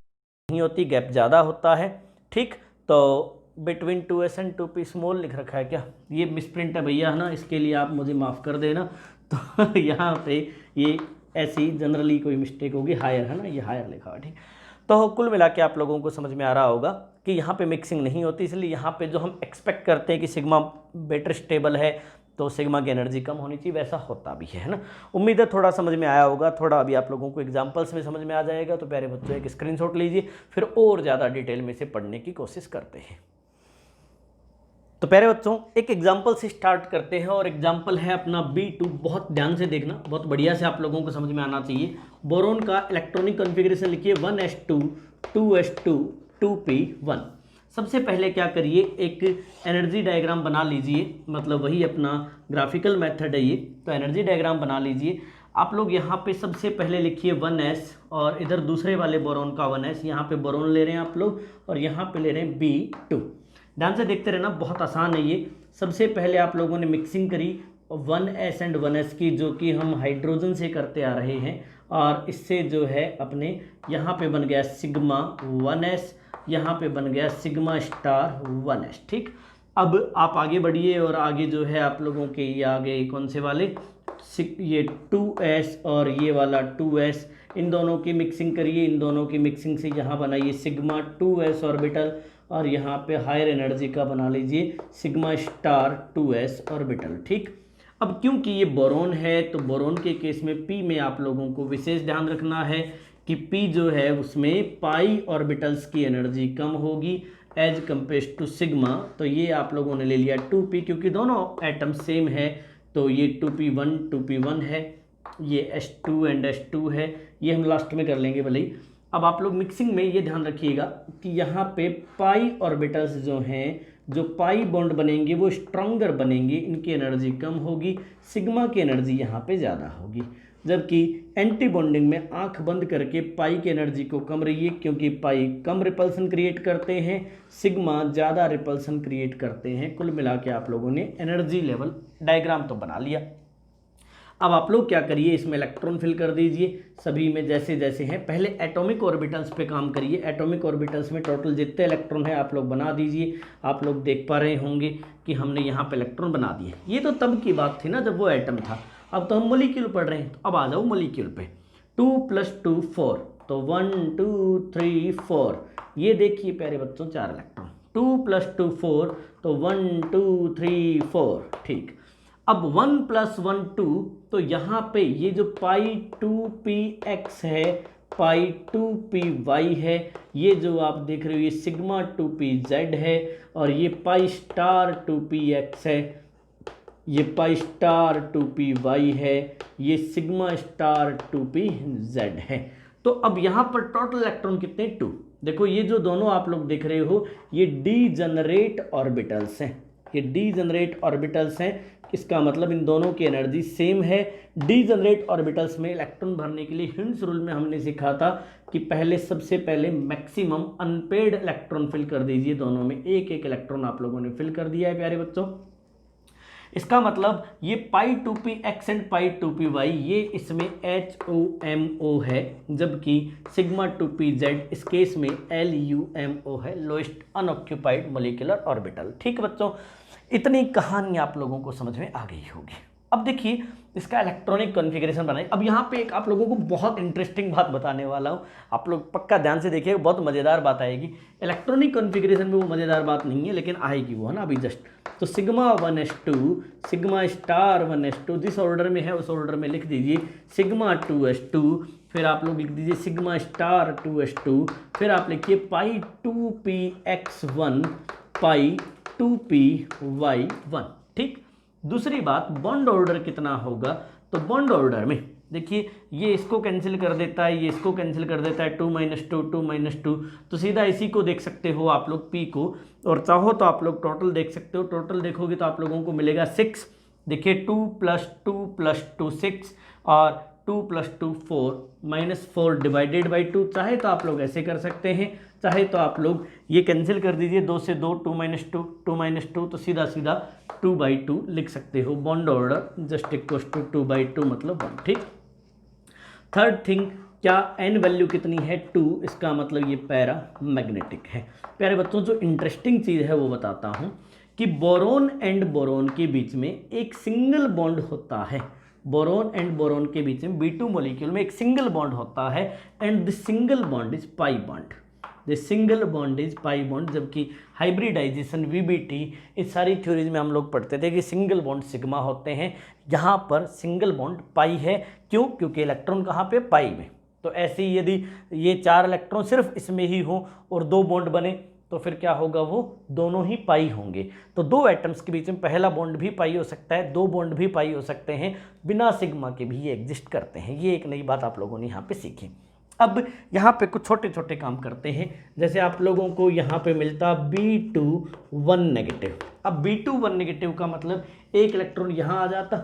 नहीं होती, गैप ज़्यादा होता है, ठीक। तो between 2s and 2p small लिख रखा है क्या, ये मिसप्रिंट है भैया, है ना, इसके लिए आप मुझे माफ़ कर देना। तो यहाँ पे ये ऐसी जनरली कोई मिस्टेक होगी, हायर है ना, ये हायर लिखा हुआ, ठीक। तो कुल मिला के आप लोगों को समझ में आ रहा होगा कि यहाँ पे मिक्सिंग नहीं होती, इसलिए यहाँ पे जो हम एक्सपेक्ट करते हैं कि सिग्मा बेटर स्टेबल है तो सिग्मा की एनर्जी कम होनी चाहिए, वैसा होता भी है ना। उम्मीद है थोड़ा समझ में आया होगा, थोड़ा अभी आप लोगों को एग्जाम्पल्स में समझ में आ जाएगा। तो प्यारे बच्चों एक स्क्रीनशॉट लीजिए, फिर और ज़्यादा डिटेल में से पढ़ने की कोशिश करते हैं। तो प्यारे बच्चों एक एग्जाम्पल से स्टार्ट करते हैं, और एग्जाम्पल है अपना B2। बहुत ध्यान से देखना, बहुत बढ़िया से आप लोगों को समझ में आना चाहिए। बोरोन का इलेक्ट्रॉनिक कॉन्फ़िगरेशन लिखिए 1s2 2s2 2p1। सबसे पहले क्या करिए, एक एनर्जी डायग्राम बना लीजिए, मतलब वही अपना ग्राफिकल मेथड है ये। तो एनर्जी डायग्राम बना लीजिए आप लोग। यहाँ पे सबसे पहले लिखिए 1s, और इधर दूसरे वाले बोरोन का 1s, यहाँ पे बोरोन ले रहे हैं आप लोग, और यहाँ पे ले रहे हैं B2। ध्यान से देखते रहना, बहुत आसान है ये। सबसे पहले आप लोगों ने मिक्सिंग करी 1s एंड 1s की, जो कि हम हाइड्रोजन से करते आ रहे हैं, और इससे जो है अपने यहाँ पे बन गया सिग्मा 1s, यहाँ पे बन गया सिग्मा स्टार 1s, ठीक। अब आप आगे बढ़िए, और आगे जो है आप लोगों के ये आगे कौन से वाले, ये 2s और ये वाला 2s, इन दोनों की मिक्सिंग करिए। इन दोनों की मिक्सिंग से यहाँ बनाइए सिग्मा 2s ऑर्बिटल, और यहाँ पे हायर एनर्जी का बना लीजिए सिग्मा स्टार 2s ऑर्बिटल। ठीक, अब क्योंकि ये बोरोन है तो बोरोन के केस में p में आप लोगों को विशेष ध्यान रखना है कि p जो है उसमें पाई ऑर्बिटल्स की एनर्जी कम होगी एज कम्पेयर टू सिग्मा। तो ये आप लोगों ने ले लिया 2p, क्योंकि दोनों एटम सेम है तो ये 2p1 है, ये H2 एंड H2 है, ये हम लास्ट में कर लेंगे भले ही। अब आप लोग मिक्सिंग में ये ध्यान रखिएगा कि यहाँ पे पाई ऑर्बिटल्स जो हैं, जो पाई बॉन्ड बनेंगे वो स्ट्रॉन्गर बनेंगे, इनकी एनर्जी कम होगी, सिग्मा की एनर्जी यहाँ पे ज़्यादा होगी। जबकि एंटी बॉन्डिंग में आंख बंद करके पाई की एनर्जी को कम रहिए, क्योंकि पाई कम रिपल्सन क्रिएट करते हैं, सिग्मा ज़्यादा रिपल्सन क्रिएट करते हैं। कुल मिला के आप लोगों ने एनर्जी लेवल डायग्राम तो बना लिया। अब आप लोग क्या करिए, इसमें इलेक्ट्रॉन फिल कर दीजिए सभी में जैसे जैसे हैं। पहले एटॉमिक ऑर्बिटल्स पे काम करिए। एटॉमिक ऑर्बिटल्स में टोटल जितने इलेक्ट्रॉन है आप लोग बना दीजिए। आप लोग देख पा रहे होंगे कि हमने यहाँ पे इलेक्ट्रॉन बना दिए। ये तो तब की बात थी ना जब वो एटम था, अब तो हम मोलिक्यूल पढ़ रहे हैं। तो अब आ जाओ मोलिक्यूल पे। 2 + 2 4, तो 1 2 3 4। ये देखिए प्यारे बच्चों 4 इलेक्ट्रॉन। 2 + 2 4, तो 1 2 3 4। ठीक, अब 1 + 1 2, तो यहाँ पे ये जो पाई 2px है, पाई 2py है, ये जो आप देख रहे हो ये सिग्मा 2pz है, और ये पाई स्टार 2px है, ये पाई स्टार 2py है, ये सिग्मा स्टार 2pz है। तो अब यहाँ पर टोटल इलेक्ट्रॉन कितने 2। देखो ये जो दोनों आप लोग देख रहे हो ये डीजनरेट ऑर्बिटल्स हैं, ये डीजनरेट ऑर्बिटल्स हैं। इसका मतलब इन दोनों की एनर्जी सेम है। डीजनरेट ऑर्बिटल्स में इलेक्ट्रॉन भरने के लिए हिंड्स रूल में हमने सीखा था कि पहले सबसे पहले मैक्सिमम अनपेड इलेक्ट्रॉन फिल कर दीजिए। दोनों में एक एक इलेक्ट्रॉन आप लोगों ने फिल कर दिया है प्यारे बच्चों। इसका मतलब ये पाई 2px एंड पाई 2py ये इसमें HOMO है, जबकि सिग्मा 2pz इस केस में LUMO है, लोएस्ट अनऑक्यूपाइड मोलिकुलर ऑर्बिटल। ठीक बच्चों, इतनी कहानी आप लोगों को समझ में आ गई होगी। अब देखिए इसका इलेक्ट्रॉनिक कॉन्फ़िगरेशन बनाइए। अब यहाँ पे एक आप लोगों को बहुत इंटरेस्टिंग बात बताने वाला हूँ, आप लोग पक्का ध्यान से देखिए, बहुत मज़ेदार बात आएगी। इलेक्ट्रॉनिक कॉन्फ़िगरेशन में वो मज़ेदार बात नहीं है लेकिन आएगी वो, है ना, अभी जस्ट। तो sigma 1s2, sigma star 1s2 जिस ऑर्डर में है उस ऑर्डर में लिख दीजिए। सिग्मा 2s2, फिर आप लोग लिख दीजिए सिग्मा स्टार 2s2, फिर आप लिखिए पाई 2px1 पाई 2py1। ठीक, दूसरी बात बॉन्ड ऑर्डर कितना होगा, तो बॉन्ड ऑर्डर में देखिए ये इसको कैंसिल कर देता है, ये इसको कैंसिल कर देता है, 2 - 2 2 - 2, तो सीधा इसी को देख सकते हो आप लोग p को, और चाहो तो आप लोग टोटल देख सकते हो। टोटल देखोगे तो आप लोगों को मिलेगा 6। देखिए 2 + 2 + 2 6, और 2 + 2 4, -4 / 2। चाहे तो आप लोग ऐसे कर सकते हैं, चाहे तो आप लोग ये कैंसिल कर दीजिए, 2 से 2 2 - 2 2 - 2, तो सीधा सीधा 2/2 लिख सकते हो। Bond order just equal to 2/2 मतलब 1। ठीक, थर्ड थिंग, क्या एन वैल्यू कितनी है 2, इसका मतलब ये पैरा मैग्नेटिक है। प्यारे बच्चों जो इंटरेस्टिंग चीज़ है वो बताता हूँ कि बोरोन एंड बोरोन के बीच में एक सिंगल बॉन्ड होता है। बोरोन एंड बोरोन के बीच में B2 मॉलिक्यूल में एक सिंगल बॉन्ड होता है, and the single bond is pi bond. The single bond is pi bond, जबकि हाइब्रिडाइजेशन VBT इस सारी थ्योरीज में हम लोग पढ़ते थे कि सिंगल बॉन्ड सिग्मा होते हैं। यहाँ पर सिंगल बॉन्ड पाई है, क्यों? क्योंकि इलेक्ट्रॉन कहाँ पे, पाई में। तो ऐसे ही यदि ये 4 इलेक्ट्रॉन सिर्फ इसमें ही हो और 2 बॉन्ड बने तो फिर क्या होगा, वो दोनों ही पाई होंगे। तो 2 एटम्स के बीच में पहला बॉन्ड भी पाई हो सकता है, 2 बॉन्ड भी पाई हो सकते हैं, बिना सिग्मा के भी ये एग्जिस्ट करते हैं। ये एक नई बात आप लोगों ने यहाँ पे सीखी। अब यहाँ पे कुछ छोटे छोटे काम करते हैं, जैसे आप लोगों को यहाँ पे मिलता B2 1 नेगेटिव। अब B2 1 नेगेटिव का मतलब एक इलेक्ट्रॉन यहाँ आ जाता,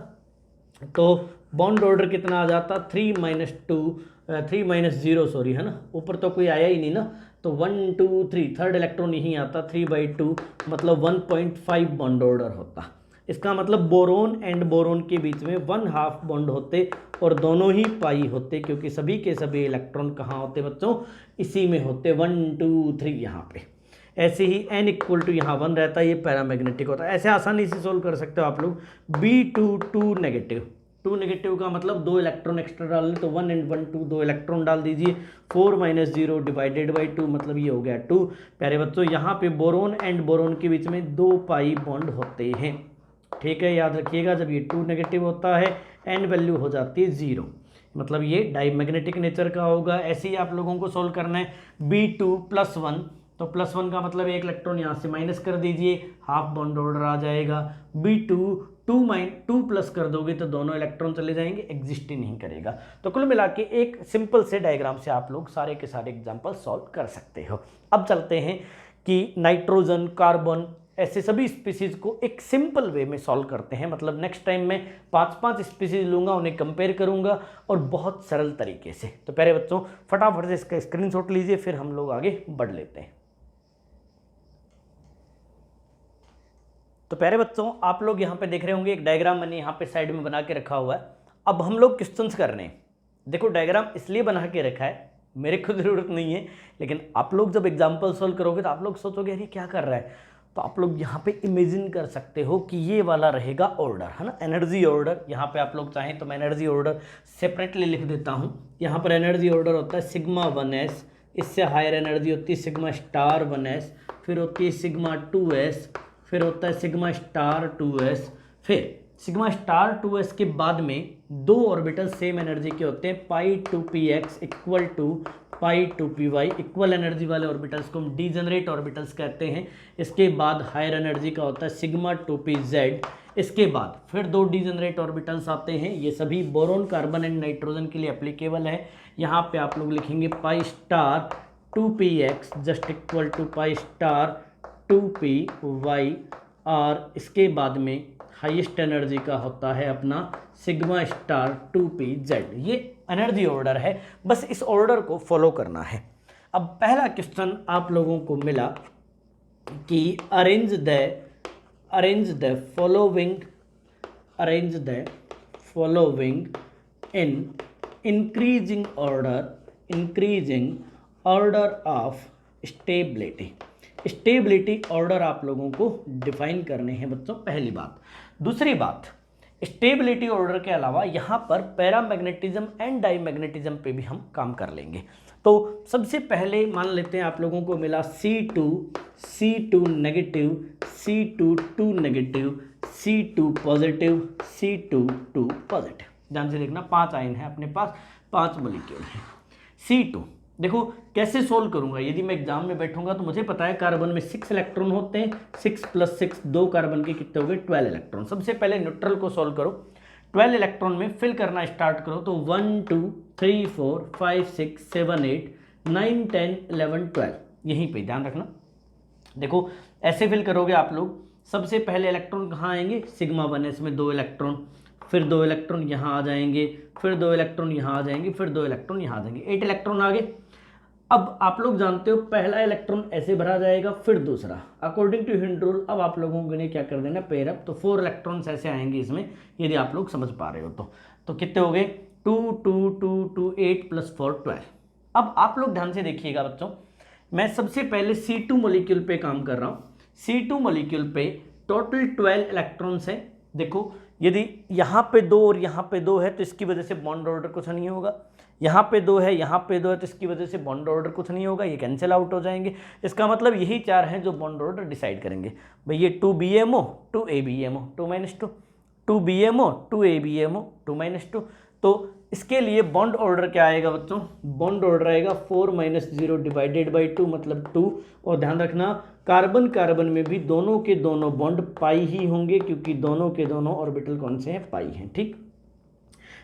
तो बॉन्ड ऑर्डर कितना आ जाता, 3 - 0 सॉरी, है ना, ऊपर तो कोई आया ही नहीं ना, तो 1 2 3 थर्ड इलेक्ट्रॉन यहीं आता, 3/2 मतलब 1.5 बॉन्ड ऑर्डर होता। इसका मतलब बोरोन एंड बोरोन के बीच में 1/2 बॉन्ड होते और दोनों ही पाई होते, क्योंकि सभी के सभी इलेक्ट्रॉन कहाँ होते बच्चों, इसी में होते, 1 2 3 यहाँ पे। ऐसे ही n = यहाँ 1 रहता है, ये पैरामैग्नेटिक होता है। ऐसे आसानी से सोल्व कर सकते हो आप लोग। B2 2 नेगेटिव, 2 नेगेटिव का मतलब 2 इलेक्ट्रॉन एक्स्ट्रा डाल लें, तो 1 and 1 2 2 इलेक्ट्रॉन डाल दीजिए। 4 - 0 डिवाइडेड बाई 2 मतलब ये हो गया 2। प्यारे बच्चों यहाँ पे बोरोन एंड बोरोन के बीच में 2 पाई बॉन्ड होते हैं, ठीक है, याद रखिएगा। जब ये 2 नेगेटिव होता है एन वैल्यू हो जाती है 0, मतलब ये डाईमैग्नेटिक नेचर का होगा। ऐसे ही आप लोगों को सोल्व करना है। B2 + 1, तो +1 का मतलब एक इलेक्ट्रॉन यहाँ से माइनस कर दीजिए, हाफ बॉन्ड ऑर्डर आ जाएगा। B2 2 प्लस कर दोगे तो दोनों इलेक्ट्रॉन चले जाएंगे, एग्जिस्ट ही नहीं करेगा। तो कुल मिला के एक सिंपल से डायग्राम से आप लोग सारे के सारे एग्जाम्पल सॉल्व कर सकते हो। अब चलते हैं कि नाइट्रोजन, कार्बन, ऐसे सभी स्पीसीज को एक सिंपल वे में सॉल्व करते हैं। मतलब नेक्स्ट टाइम मैं 5-5 स्पीसीज लूंगा, उन्हें कंपेयर करूंगा और बहुत सरल तरीके से। तो प्यारे बच्चों फटाफट से इसका स्क्रीनशॉट लीजिए, फिर हम लोग आगे बढ़ लेते हैं। तो प्यारे बच्चों आप लोग यहाँ पे देख रहे होंगे एक डायग्राम मैंने यहाँ पे साइड में बना के रखा हुआ है। अब हम लोग क्वेश्चंस कर रहे हैं। देखो डायग्राम इसलिए बना के रखा है, मेरे को ज़रूरत नहीं है, लेकिन आप लोग जब एग्जाम्पल सॉल्व करोगे तो आप लोग सोचोगे अरे क्या कर रहा है। तो आप लोग यहाँ पे इमेजिन कर सकते हो कि ये वाला रहेगा ऑर्डर, है ना, एनर्जी ऑर्डर। यहाँ पे आप लोग चाहें तो मैं एनर्जी ऑर्डर सेपरेटली लिख देता हूँ। यहाँ पर एनर्जी ऑर्डर होता है सिग्मा 1s, इससे हायर एनर्जी होती है सिग्मा स्टार 1s, फिर होती है सिग्मा 2s, फिर होता है सिग्मा स्टार 2s, फिर सिग्मा स्टार 2s के बाद में 2 ऑर्बिटल सेम एनर्जी के होते हैं, pi 2px equal to pi 2py। Equal energy वाले ऑर्बिटल्स को हम डीजनरेट ऑर्बिटल्स कहते हैं। इसके बाद हायर एनर्जी का होता है सिग्मा 2pz। इसके बाद फिर 2 डीजनरेट ऑर्बिटल्स आते हैं, ये सभी बोरोन, कार्बन एंड नाइट्रोजन के लिए एप्लीकेबल है। यहाँ पे आप लोग लिखेंगे pi star 2px just equal to pi star 2py, और इसके बाद में हाईएस्ट एनर्जी का होता है अपना सिग्मा स्टार 2pz। ये एनर्जी ऑर्डर है, बस इस ऑर्डर को फॉलो करना है। अब पहला क्वेश्चन आप लोगों को मिला कि arrange the following in increasing order of stability order आप लोगों को डिफाइन करने हैं बच्चों, पहली बात। दूसरी बात, स्टेबिलिटी ऑर्डर के अलावा यहाँ पर पैरामैग्नेटिज्म एंड डाईमैग्नेटिज्म पे भी हम काम कर लेंगे। तो सबसे पहले मान लेते हैं आप लोगों को मिला C2 negative, C2 2 negative, C2 positive, C2 2 positive. ध्यान से देखना 5 आयन है अपने पास, 5 मॉलिक्यूल हैं। C2 देखो कैसे सोल्व करूंगा। यदि मैं एग्जाम में बैठूंगा तो मुझे पता है कार्बन में 6 इलेक्ट्रॉन होते हैं, 6 + 6 2 कार्बन के कितने हो गए 12 इलेक्ट्रॉन। सबसे पहले न्यूट्रल को सोल्व करो, 12 इलेक्ट्रॉन में फिल करना स्टार्ट करो। तो 1 2 3 4 5 6 7 8 9 10 11 12, यहीं पे ध्यान रखना। देखो ऐसे फिल करोगे आप लोग। सबसे पहले इलेक्ट्रॉन कहाँ आएंगे, सिग्मा 1s में 2 इलेक्ट्रॉन, फिर 2 इलेक्ट्रॉन यहाँ आ जाएंगे, फिर 2 इलेक्ट्रॉन यहाँ आ जाएंगे, फिर 2 इलेक्ट्रॉन यहाँ आ जाएंगे, 8 इलेक्ट्रॉन आ गए। अब आप लोग जानते हो पहला इलेक्ट्रॉन ऐसे भरा जाएगा, फिर दूसरा अकॉर्डिंग टू हिंड रूल। अब आप लोगों ने क्या कर देना, पेयर अप, तो 4 इलेक्ट्रॉन्स ऐसे आएंगे इसमें, यदि आप लोग समझ पा रहे हो तो कितने हो गए 2 2 2 2 8 + 4 12। अब आप लोग ध्यान से देखिएगा बच्चों, मैं सबसे पहले C2 मॉलिक्यूल पे काम कर रहा हूँ। C2 मॉलिक्यूल पे टोटल 12 इलेक्ट्रॉन्स हैं। देखो यदि यहाँ पे 2 और यहाँ पे 2 है तो इसकी वजह से बॉन्ड ऑर्डर कुछ नहीं होगा, यहाँ पे 2 है, यहाँ पे 2 है, तो इसकी वजह से बॉन्ड ऑर्डर कुछ नहीं होगा, ये कैंसिल आउट हो जाएंगे। इसका मतलब यही 4 हैं जो बॉन्ड ऑर्डर डिसाइड करेंगे। भाई ये 2BMO 2ABMO 2 - 2 2BMO 2ABMO 2 - 2। तो इसके लिए बॉन्ड ऑर्डर क्या आएगा बच्चों, बॉन्ड ऑर्डर आएगा 4 - 0 डिवाइडेड बाई 2 मतलब 2। और ध्यान रखना कार्बन कार्बन में भी दोनों के दोनों बॉन्ड पाई ही होंगे, क्योंकि दोनों के दोनों ऑर्बिटल कौन से हैं, पाई हैं। ठीक,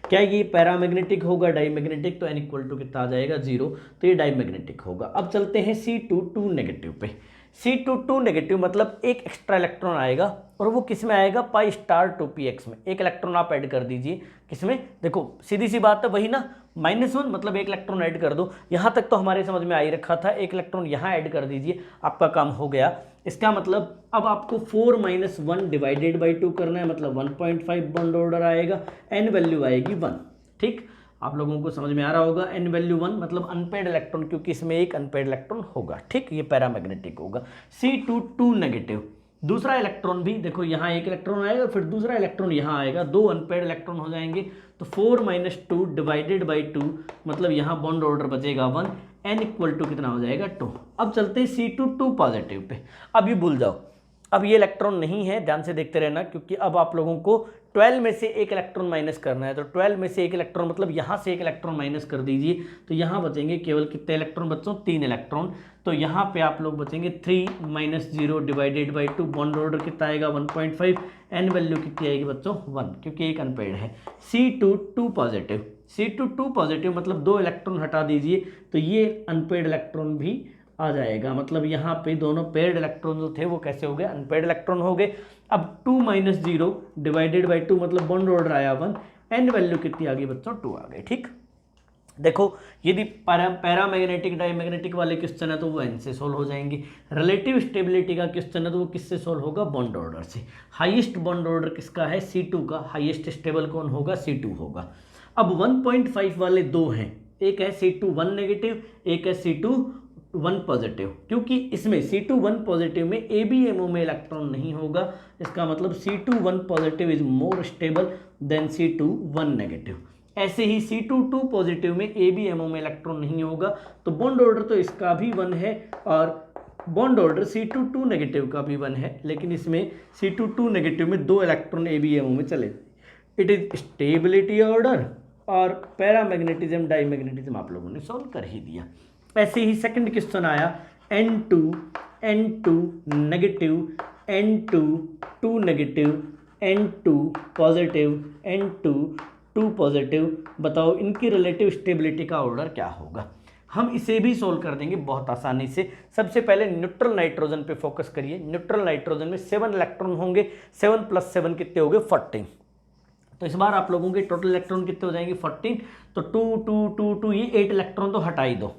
क्या ये पैरामैग्नेटिक होगा, डाईमैग्नेटिक, तो n = कितना आ जाएगा 0, तो ये डाईमैग्नेटिक होगा। अब चलते हैं C2 2 नेगेटिव पे। C2 2 नेगेटिव मतलब एक एक्स्ट्रा इलेक्ट्रॉन आएगा, और वो किस में आएगा, पाई स्टार 2px में। एक इलेक्ट्रॉन आप ऐड कर दीजिए, किसमें, देखो सीधी सी बात है वही ना, -1 मतलब एक इलेक्ट्रॉन ऐड कर दो। यहाँ तक तो हमारे समझ में आ ही रखा था, एक इलेक्ट्रॉन यहाँ ऐड कर दीजिए, आपका काम हो गया। इसका मतलब अब आपको 4 - 1 डिवाइडेड बाई 2 करना है, मतलब 1.5 बॉन्ड ऑर्डर आएगा, n वैल्यू आएगी 1। ठीक, आप लोगों को समझ में आ रहा होगा, n वैल्यू 1 मतलब अनपेड इलेक्ट्रॉन, क्योंकि इसमें एक अनपेड इलेक्ट्रॉन होगा। ठीक, ये पैरामैग्नेटिक होगा। C2 2 नेगेटिव, दूसरा इलेक्ट्रॉन भी देखो, यहाँ एक इलेक्ट्रॉन आएगा फिर दूसरा इलेक्ट्रॉन यहाँ आएगा, 2 अनपेयर्ड इलेक्ट्रॉन हो जाएंगे। तो 4 - 2 डिवाइडेड बाई 2 मतलब यहाँ बॉन्ड ऑर्डर बचेगा 1, n इक्वल टू कितना हो जाएगा 2। अब चलते हैं C2 पॉजिटिव पे। अब ये भूल जाओ, अब ये इलेक्ट्रॉन नहीं है, ध्यान से देखते रहना, क्योंकि अब आप लोगों को 12 में से एक इलेक्ट्रॉन माइनस करना है। तो 12 में से एक इलेक्ट्रॉन मतलब यहाँ से एक इलेक्ट्रॉन माइनस कर दीजिए, तो यहाँ बचेंगे केवल कितने इलेक्ट्रॉन बच्चों, 3 इलेक्ट्रॉन। तो यहाँ पे आप लोग बचेंगे 3 - 0 डिवाइडेड बाई 2, बॉन्ड ऑर्डर कितना आएगा 1.5, एन वैल्यू कितनी आएगी बच्चों 1, क्योंकि एक अनपेयर्ड है। C2 पॉजिटिव, C2 पॉजिटिव मतलब 2 इलेक्ट्रॉन हटा दीजिए तो ये अनपेयर्ड इलेक्ट्रॉन भी आ जाएगा, मतलब यहाँ पे दोनों पेयर्ड इलेक्ट्रॉन जो थे वो कैसे हो गए, अनपेयर्ड इलेक्ट्रॉन हो गए। अब 2 - 0 डिवाइडेड बाई 2 मतलब बॉन्ड ऑर्डर आया 1, एन वैल्यू कितनी आ गई बच्चों 2 आ गई। ठीक, देखो यदि पैरामैग्नेटिक डायमैग्नेटिक वाले क्वेश्चन है तो वो एन से सोल्व हो जाएंगे। रिलेटिव स्टेबिलिटी का क्वेश्चन है तो वो किससे सोल्व होगा, बॉन्ड ऑर्डर से। हाईएस्ट बॉन्ड ऑर्डर किसका है, C2 का। हाईएस्ट स्टेबल कौन होगा, C2 होगा। अब 1.5 वाले दो हैं, एक है C2 1 नेगेटिव, एक है C2 1 पॉजिटिव, क्योंकि इसमें C2 1 पॉजिटिव में ABMO में इलेक्ट्रॉन नहीं होगा, इसका मतलब C2 1 positive is more stable then C2 1 negative. ऐसे ही C2 2 पॉजिटिव में ABMO में इलेक्ट्रॉन नहीं होगा, तो बॉन्ड ऑर्डर तो इसका भी 1 है और बॉन्ड ऑर्डर C2 2 नेगेटिव का भी 1 है, लेकिन इसमें C2 2 नेगेटिव में 2 इलेक्ट्रॉन ABMO में चले। इट इज स्टेबिलिटी ऑर्डर और पैरामैग्नेटिज्म डाईमैग्नेटिज्म आप लोगों ने सॉल्व कर ही दिया। ऐसे ही सेकंड क्वेश्चन आया N2 negative, N2 2 negative, N2 positive, N2 2 positive, बताओ इनकी रिलेटिव स्टेबिलिटी का ऑर्डर क्या होगा। हम इसे भी सोल्व कर देंगे बहुत आसानी से। सबसे पहले न्यूट्रल नाइट्रोजन पे फोकस करिए। न्यूट्रल नाइट्रोजन में 7 इलेक्ट्रॉन होंगे, 7 + 7 कितने हो गए 14। तो इस बार आप लोगों के टोटल इलेक्ट्रॉन कितने हो जाएंगे 14। तो 2 2 2 2 ये 8 इलेक्ट्रॉन तो हटा ही दो,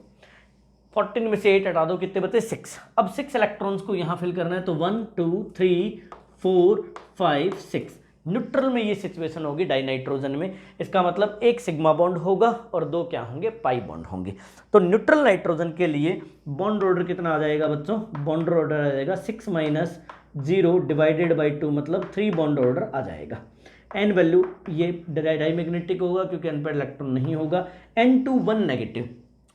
14 में से 8 हटा दो, कितने बचे 6। अब 6 इलेक्ट्रॉन्स को यहाँ फिल करना है, तो 1 2 3 4 5 6। न्यूट्रल में ये सिचुएशन होगी डाइनाइट्रोजन में, इसका मतलब एक सिग्मा बॉन्ड होगा और 2 क्या होंगे, पाई बॉन्ड होंगे। तो न्यूट्रल नाइट्रोजन के लिए बॉन्ड ऑर्डर कितना आ जाएगा बच्चों, बॉन्ड ऑर्डर आ जाएगा 6 - 0 डिवाइडेड बाई 2 मतलब 3 बॉन्ड ऑर्डर आ जाएगा। एन वैल्यू ये डाईमैग्नेटिक होगा क्योंकि अनपेयर्ड इलेक्ट्रॉन नहीं होगा। N2 1 नेगेटिव,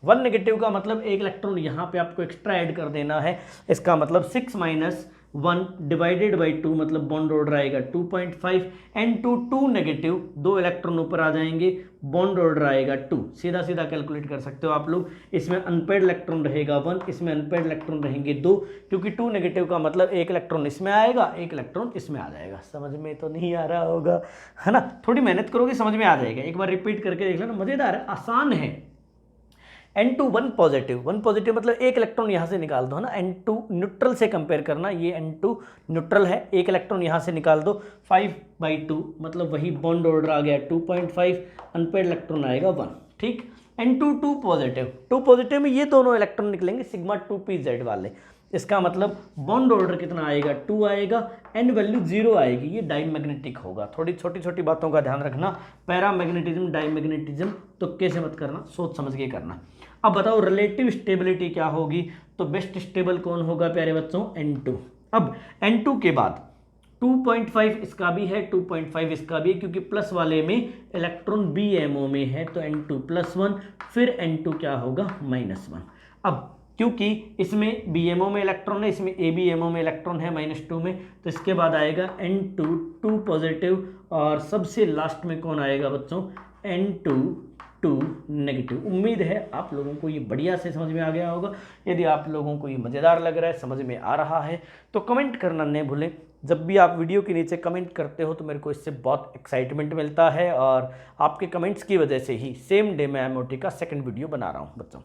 1 नेगेटिव का मतलब एक इलेक्ट्रॉन यहाँ पे आपको एक्स्ट्रा ऐड कर देना है, इसका मतलब 6 - 1 डिवाइडेड बाई 2 मतलब बॉन्ड ऑर्डर आएगा 2.5। N2 2 नेगेटिव, 2 इलेक्ट्रॉन ऊपर आ जाएंगे, बॉन्ड ऑर्डर आएगा 2। सीधा सीधा कैलकुलेट कर सकते हो आप लोग। इसमें अनपेयर्ड इलेक्ट्रॉन रहेगा 1, इसमें अनपेयर्ड इलेक्ट्रॉन रहेंगे 2, क्योंकि 2 नेगेटिव का मतलब एक इलेक्ट्रॉन इसमें आएगा, एक इलेक्ट्रॉन इसमें आ जाएगा। समझ में तो नहीं आ रहा होगा, है ना, थोड़ी मेहनत करोगे समझ में आ जाएगा। एक बार रिपीट करके देख लेना, मजेदार है, आसान है। N2 1 पॉजिटिव, 1 पॉजिटिव मतलब एक इलेक्ट्रॉन यहाँ से निकाल दो, है ना। N2 न्यूट्रल से कंपेयर करना, ये N2 न्यूट्रल है, एक इलेक्ट्रॉन यहाँ से निकाल दो, 5/2 मतलब वही बॉन्ड ऑर्डर आ गया 2.5, अनपेयर्ड इलेक्ट्रॉन आएगा 1। ठीक, N2 2 पॉजिटिव, 2 पॉजिटिव में ये दोनों इलेक्ट्रॉन निकलेंगे सिग्मा 2pz वाले, इसका मतलब बॉन्ड ऑर्डर कितना आएगा 2 आएगा, एन वैल्यू 0 आएगी, ये डाईमैग्नेटिक होगा। थोड़ी छोटी छोटी बातों का ध्यान रखना, पैरामैग्नेटिज्म डाईमैग्नेटिज्म तो कैसे मत करना, सोच समझ के करना। अब बताओ रिलेटिव स्टेबिलिटी क्या होगी, तो बेस्ट स्टेबल कौन होगा प्यारे बच्चों, N2। अब N2 के बाद 2.5 इसका भी है, 2.5 इसका भी है, क्योंकि प्लस वाले में इलेक्ट्रॉन BMO में है, तो N2 +1, फिर N2 क्या होगा -1। अब क्योंकि इसमें BMO में इलेक्ट्रॉन है, इसमें ABMO में इलेक्ट्रॉन है -2 में, तो इसके बाद आएगा N2 2 पॉजिटिव और सबसे लास्ट में कौन आएगा बच्चों, N2 2 नेगेटिव। उम्मीद है आप लोगों को ये बढ़िया से समझ में आ गया होगा। यदि आप लोगों को ये मज़ेदार लग रहा है, समझ में आ रहा है, तो कमेंट करना नहीं भूलें। जब भी आप वीडियो के नीचे कमेंट करते हो तो मेरे को इससे बहुत एक्साइटमेंट मिलता है, और आपके कमेंट्स की वजह से ही सेम डे मैं MOT का सेकंड वीडियो बना रहा हूँ बच्चों।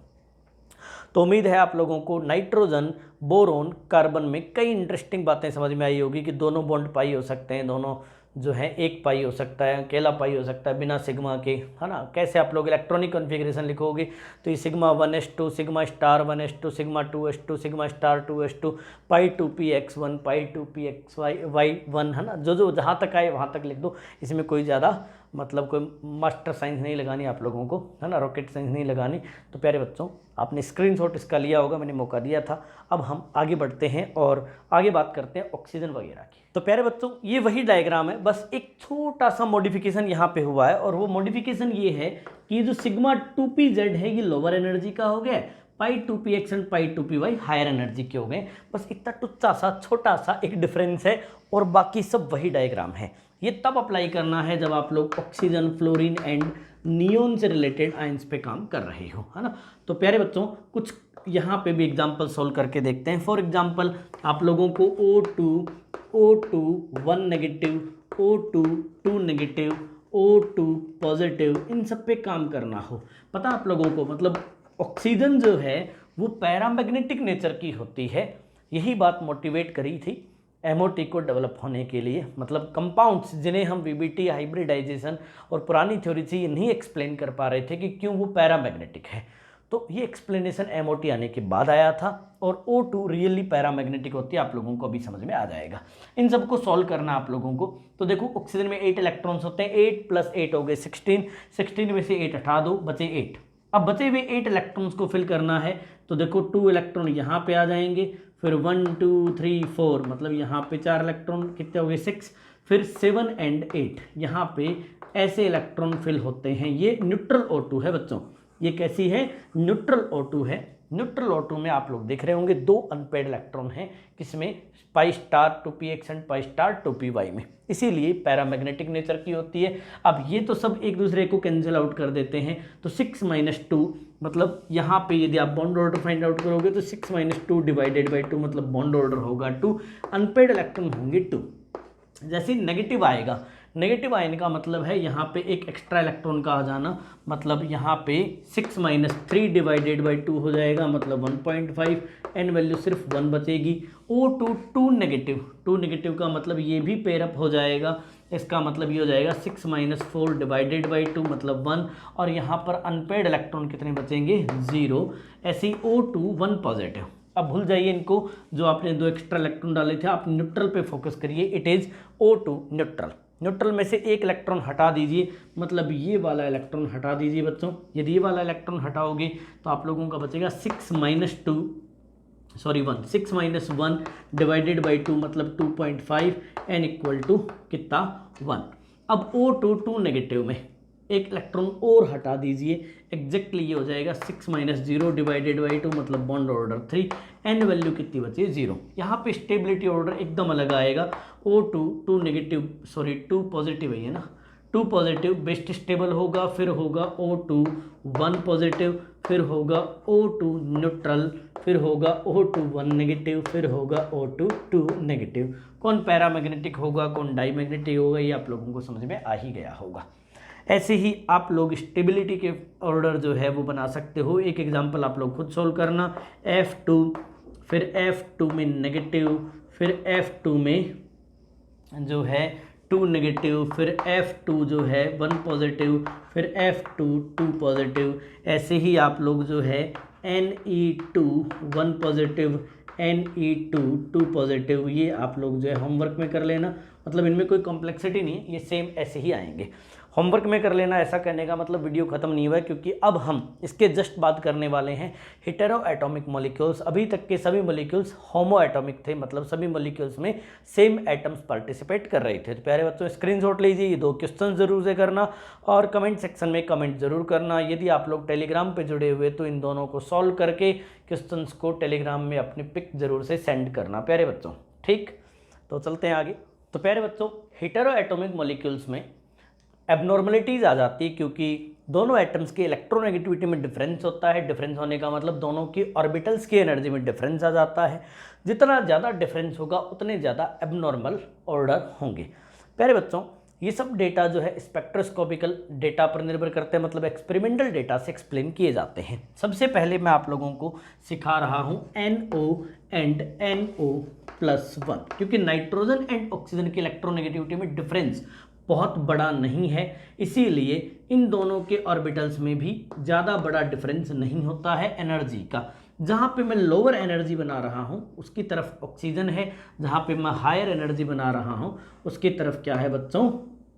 तो उम्मीद है आप लोगों को नाइट्रोजन, बोरोन, कार्बन में कई इंटरेस्टिंग बातें समझ में आई होगी कि दोनों बॉन्ड पाई हो सकते हैं, दोनों जो है एक पाई हो सकता है, अकेला पाई हो सकता है बिना सिग्मा के, है ना। कैसे आप लोग इलेक्ट्रॉनिक कॉन्फ़िगरेशन लिखोगे, तो ये sigma 1s2, sigma star 1s2, sigma 2s2, sigma star 2s2, पाई 2px1, पाई 2pxy 1, है ना। जो जहाँ तक आए वहाँ तक लिख दो, इसमें कोई ज़्यादा मतलब कोई मास्टर साइंस नहीं लगानी आप लोगों को, है ना, रॉकेट साइंस नहीं लगानी। तो प्यारे बच्चों आपने स्क्रीनशॉट इसका लिया होगा, मैंने मौका दिया था। अब हम आगे बढ़ते हैं और आगे बात करते हैं ऑक्सीजन वगैरह की। तो प्यारे बच्चों ये वही डायग्राम है, बस एक छोटा सा मॉडिफिकेशन यहाँ पे हुआ है, और वो मॉडिफिकेशन ये है कि ये जो सिग्मा 2pz है ये लोअर एनर्जी का हो गया, pi 2px and pi 2py higher energy के हो गए। बस इतना टुच्चा सा छोटा सा एक डिफरेंस है, और बाकी सब वही डायग्राम है। ये तब अप्लाई करना है जब आप लोग ऑक्सीजन, फ्लोरीन एंड नियोन से रिलेटेड आयंस पे काम कर रहे हो, है ना। तो प्यारे बच्चों कुछ यहाँ पे भी एग्जाम्पल सोल्व करके देखते हैं। फॉर एग्जाम्पल आप लोगों को O2 1 negative, O2 2 negative, O2 positive, इन सब पे काम करना हो। पता आप लोगों को मतलब ऑक्सीजन जो है वो पैरामैग्नेटिक नेचर की होती है। यही बात मोटिवेट करी थी MOT को डेवलप होने के लिए। मतलब कंपाउंड्स जिन्हें हम VBT, हाइब्रिडाइजेशन और पुरानी थ्योरी से ये नहीं एक्सप्लेन कर पा रहे थे कि क्यों वो पैरामैग्नेटिक है, तो ये एक्सप्लेनेशन MOT आने के बाद आया था। और O2 रियली पैरामैग्नेटिक होती है, आप लोगों को अभी समझ में आ जाएगा। इन सबको सॉल्व करना आप लोगों को। तो देखो ऑक्सीजन में 8 इलेक्ट्रॉन्स होते हैं, 8 + 8 हो गए 16, 16 में से 8 हटा दो, बचे 8। अब बचे हुए 8 इलेक्ट्रॉन्स को फिल करना है, तो देखो 2 इलेक्ट्रॉन यहाँ पे आ जाएंगे, फिर 1 2 3 4 मतलब यहाँ पे 4 इलेक्ट्रॉन, कितने हो गए 6, फिर 7 एंड 8 यहाँ पे ऐसे इलेक्ट्रॉन फिल होते हैं। ये न्यूट्रल O2 है बच्चों, ये कैसी है, न्यूट्रल O2 है। न्यूट्रल O2 में आप लोग देख रहे होंगे 2 अनपेड इलेक्ट्रॉन हैं, किसमें, पाई star 2px and pi star 2py में, इसीलिए पैरामैग्नेटिक नेचर की होती है। अब ये तो सब एक दूसरे को कैंसिल आउट कर देते हैं, तो 6 - 2 मतलब यहाँ पे यदि आप बॉन्ड ऑर्डर फाइंड आउट करोगे तो 6 - 2 डिवाइडेड बाई 2 मतलब बॉन्ड ऑर्डर होगा 2, अनपेड इलेक्ट्रॉन होंगे 2। जैसे नेगेटिव आएगा, नेगेटिव आयन का मतलब है यहाँ पे एक एक्स्ट्रा इलेक्ट्रॉन का आ जाना, मतलब यहाँ पे 6 - 3 डिवाइडेड बाई 2 हो जाएगा, मतलब 1.5, एन वैल्यू सिर्फ 1 बचेगी। O2 2 नेगेटिव, 2 नेगेटिव का मतलब ये भी पेयरअप हो जाएगा, इसका मतलब ये हो जाएगा 6 - 4 डिवाइडेड बाई 2 मतलब 1, और यहाँ पर अनपेड इलेक्ट्रॉन कितने बचेंगे, 0। ऐसे ही O2 1 पॉजिटिव। अब भूल जाइए इनको, जो आपने 2 एक्स्ट्रा इलेक्ट्रॉन डाले थे, आप न्यूट्रल पे फोकस करिए, it is O2 neutral. Neutral में से एक इलेक्ट्रॉन हटा दीजिए, मतलब ये वाला इलेक्ट्रॉन हटा दीजिए बच्चों। यदि ये वाला इलेक्ट्रॉन हटाओगे तो आप लोगों का बचेगा 6 - 1 6 - 1 डिवाइडेड बाई 2 मतलब 2.5, एन इक्वल टू कितना, 1। अब O2 2 नेगेटिव में एक इलेक्ट्रॉन और हटा दीजिए, एग्जैक्टली ये हो जाएगा 6 - 0 डिवाइडेड बाई 2 मतलब बॉन्ड ऑर्डर 3, एन वैल्यू कितनी बची, 0। यहाँ पे स्टेबिलिटी ऑर्डर एकदम अलग आएगा। O2 2 नेगेटिव, सॉरी 2 पॉजिटिव है ना, 2 पॉजिटिव बेस्ट स्टेबल होगा, फिर होगा O2 1 पॉजिटिव, फिर होगा O2 न्यूट्रल, फिर होगा O2 1 नेगेटिव, फिर होगा O2 2 नेगेटिव। कौन पैरामैग्नेटिक होगा, कौन डाईमैग्नेटिक होगा, ये आप लोगों को समझ में आ ही गया होगा। ऐसे ही आप लोग स्टेबिलिटी के ऑर्डर जो है वो बना सकते हो। एक एग्जांपल आप लोग खुद सोल्व करना, F2, फिर F2 में नेगेटिव, फिर F2 में जो है 2 नेगेटिव, फिर F2 जो है 1 पॉजिटिव, फिर F2 2 पॉजिटिव। ऐसे ही आप लोग जो है Ne2 1 पॉजिटिव, Ne2 2 पॉजिटिव, ये आप लोग जो है होमवर्क में कर लेना। मतलब इनमें कोई कॉम्प्लेक्सिटी नहीं है, ये सेम ऐसे ही आएंगे, होमवर्क में कर लेना। ऐसा करने का मतलब वीडियो खत्म नहीं हुआ है, क्योंकि अब हम इसके जस्ट बात करने वाले हैं हेटेरो एटॉमिक मॉलिक्यूल्स। अभी तक के सभी मॉलिक्यूल्स होमो एटॉमिक थे, मतलब सभी मॉलिक्यूल्स में सेम एटम्स पार्टिसिपेट कर रहे थे। तो प्यारे बच्चों स्क्रीनशॉट लीजिए, ये 2 क्वेश्चन जरूर से करना और कमेंट सेक्शन में कमेंट जरूर करना। यदि आप लोग टेलीग्राम पर जुड़े हुए तो इन दोनों को सॉल्व करके क्वेश्चन को टेलीग्राम में अपनी पिक जरूर से सेंड करना प्यारे बच्चों, ठीक। तो चलते हैं आगे। तो प्यारे बच्चों हेटेरो एटॉमिक मॉलिक्यूल्स में एबनॉर्मलिटीज़ आ जाती है, क्योंकि दोनों एटम्स की इलेक्ट्रोनेगेटिविटी में डिफरेंस होता है। डिफरेंस होने का मतलब दोनों की ऑर्बिटल्स की एनर्जी में डिफरेंस आ जाता है। जितना ज़्यादा डिफरेंस होगा उतने ज़्यादा एबनॉर्मल ऑर्डर होंगे। प्यारे बच्चों ये सब डेटा जो है स्पेक्ट्रोस्कोपिकल डेटा पर निर्भर करते हैं, मतलब एक्सपेरिमेंटल डेटा से एक्सप्लेन किए जाते हैं। सबसे पहले मैं आप लोगों को सिखा रहा हूँ NO एंड NO+1, क्योंकि नाइट्रोजन एंड ऑक्सीजन की इलेक्ट्रोनेगेटिविटी में डिफरेंस बहुत बड़ा नहीं है, इसीलिए इन दोनों के ऑर्बिटल्स में भी ज़्यादा बड़ा डिफरेंस नहीं होता है एनर्जी का। जहाँ पे मैं लोअर एनर्जी बना रहा हूँ उसकी तरफ ऑक्सीजन है, जहाँ पे मैं हायर एनर्जी बना रहा हूँ उसकी तरफ क्या है बच्चों,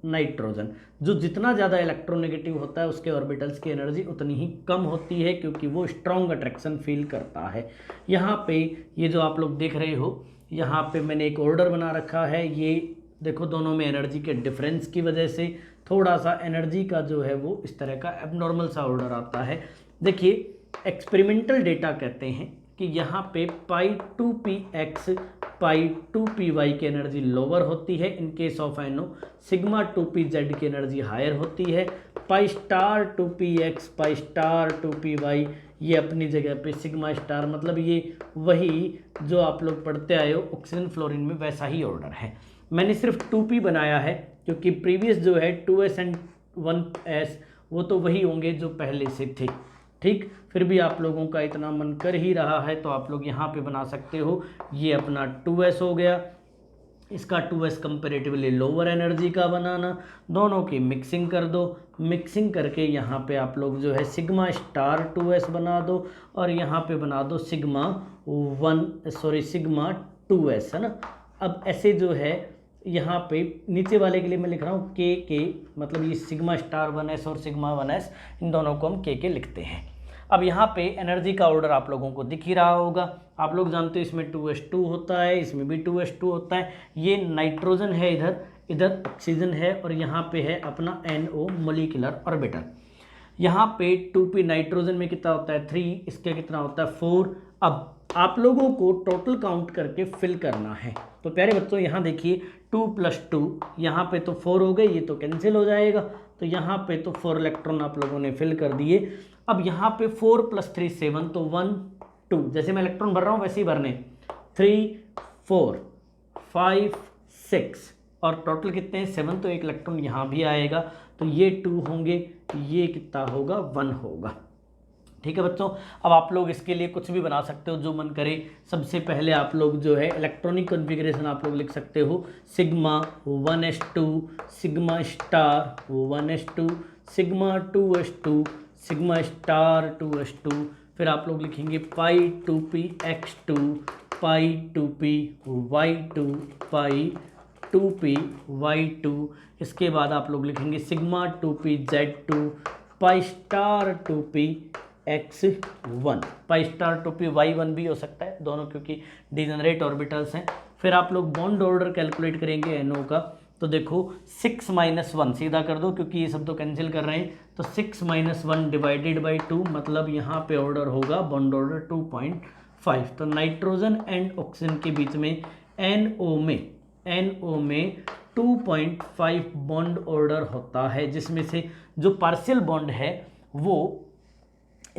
नाइट्रोजन। जो जितना ज़्यादा इलेक्ट्रोनेगेटिव होता है उसके ऑर्बिटल्स की एनर्जी उतनी ही कम होती है, क्योंकि वो स्ट्रॉन्ग अट्रैक्शन फील करता है। यहाँ पे ये जो आप लोग देख रहे हो, यहाँ पे मैंने एक ऑर्डर बना रखा है। ये देखो दोनों में एनर्जी के डिफरेंस की वजह से थोड़ा सा एनर्जी का जो है वो इस तरह का एबनॉर्मल सा ऑर्डर आता है। देखिए एक्सपेरिमेंटल डेटा कहते हैं कि यहाँ पे π2px π2py की एनर्जी लोअर होती है इन case of NO, sigma 2pz की एनर्जी हायर होती है। π*2px π*2py ये अपनी जगह पे सिग्मा स्टार, मतलब ये वही जो आप लोग पढ़ते आए हो ऑक्सीजन फ्लोरीन में वैसा ही ऑर्डर है। मैंने सिर्फ 2p बनाया है क्योंकि प्रीवियस जो है 2s एंड 1s वो तो वही होंगे जो पहले से थे। ठीक, फिर भी आप लोगों का इतना मन कर ही रहा है तो आप लोग यहाँ पे बना सकते हो। ये अपना 2s हो गया, इसका 2s कंपेरेटिवली लोअर एनर्जी का बनाना, दोनों की मिक्सिंग कर दो। मिक्सिंग करके यहाँ पे आप लोग जो है सिग्मा स्टार 2s बना दो और यहाँ पे बना दो सिग्मा 2s, है ना। अब ऐसे जो है यहाँ पे नीचे वाले के लिए मैं लिख रहा हूँ के, मतलब ये सिग्मा स्टार 1s और सिग्मा 1s, इन दोनों को हम के लिखते हैं। अब यहाँ पे एनर्जी का ऑर्डर आप लोगों को दिख ही रहा होगा। आप लोग जानते हो इसमें 2s2 होता है, इसमें भी 2s2 होता है। ये नाइट्रोजन है, इधर ऑक्सीजन है और यहाँ पे है अपना NO मोलिकुलर ऑर्बिटल। यहाँ पे 2p नाइट्रोजन में कितना होता है 3, इसके कितना होता है 4। अब आप लोगों को टोटल काउंट करके फिल करना है। तो प्यारे बच्चों यहाँ देखिए 2 + 2, यहाँ पे तो 4 हो गए, ये तो कैंसिल हो जाएगा। तो यहाँ पे तो 4 इलेक्ट्रॉन आप लोगों ने फिल कर दिए। अब यहाँ पे 4 + 3 7, तो 1 2, जैसे मैं इलेक्ट्रॉन भर रहा हूँ वैसे ही भरने, 3 4 5 6 और टोटल कितने हैं 7, तो एक इलेक्ट्रॉन यहाँ भी आएगा। तो ये 2 होंगे, ये कितना होगा 1 होगा। ठीक है बच्चों, अब आप लोग इसके लिए कुछ भी बना सकते हो जो मन करे। सबसे पहले आप लोग जो है इलेक्ट्रॉनिक कॉन्फ़िगरेशन आप लोग लिख सकते हो, sigma 1s2 sigma star 1s2 sigma 2s2 sigma star 2s2, फिर आप लोग लिखेंगे π2px2 π2py2 π2py2। इसके बाद आप लोग लिखेंगे सिग्मा 2pz2 π*2px1 π*2py1 भी हो सकता है, दोनों क्योंकि डिजनरेट ऑर्बिटल्स हैं। फिर आप लोग बॉन्ड ऑर्डर कैलकुलेट करेंगे NO का। तो देखो 6 - 1 सीधा कर दो क्योंकि ये सब तो कैंसिल कर रहे हैं। तो 6 - 1 डिवाइडेड बाई 2, मतलब यहाँ पे ऑर्डर होगा बॉन्ड ऑर्डर 2.5। तो नाइट्रोजन एंड ऑक्सीजन के बीच में NO में 2.5 बॉन्ड ऑर्डर होता है, जिसमें से जो पार्शियल बॉन्ड है वो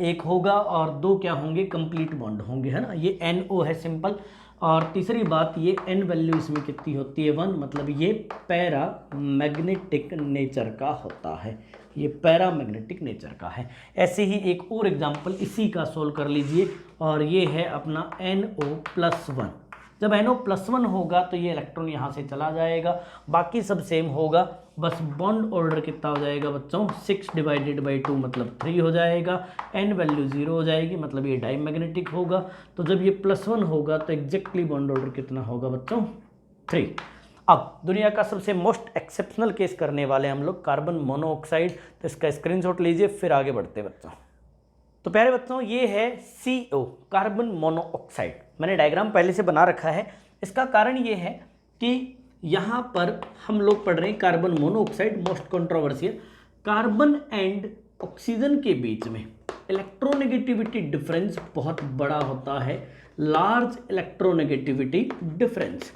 एक होगा और 2 क्या होंगे कंप्लीट बॉन्ड होंगे, है ना। ये NO है सिंपल। और तीसरी बात, ये N वैल्यू इसमें कितनी होती है 1, मतलब ये पैरामैग्नेटिक नेचर का होता है, ये पैरामैग्नेटिक नेचर का है। ऐसे ही एक और एग्जांपल इसी का सोल्व कर लीजिए, और ये है अपना NO+1। जब NO+1 होगा तो ये इलेक्ट्रॉन यहाँ से चला जाएगा, बाकी सब सेम होगा, बस बॉन्ड ऑर्डर कितना हो जाएगा बच्चों 6 डिवाइडेड बाई 2 मतलब 3 हो जाएगा। N वैल्यू 0 हो जाएगी, मतलब ये डाईमैग्नेटिक होगा। तो जब ये +1 होगा तो एग्जैक्टली बॉन्ड ऑर्डर कितना होगा बच्चों 3। अब दुनिया का सबसे मोस्ट एक्सेप्शनल केस करने वाले हम लोग कार्बन मोनोऑक्साइड। तो इसका स्क्रीनशॉट लीजिए, फिर आगे बढ़ते हैं बच्चों। तो प्यारे बच्चों ये है CO कार्बन मोनोऑक्साइड। मैंने डायग्राम पहले से बना रखा है। इसका कारण ये है कि यहाँ पर हम लोग पढ़ रहे हैं carbon monoxide, most controversial. Carbon and oxygen के बीच में इलेक्ट्रोनेगेटिविटी डिफरेंस बहुत बड़ा होता है, large electronegativity difference.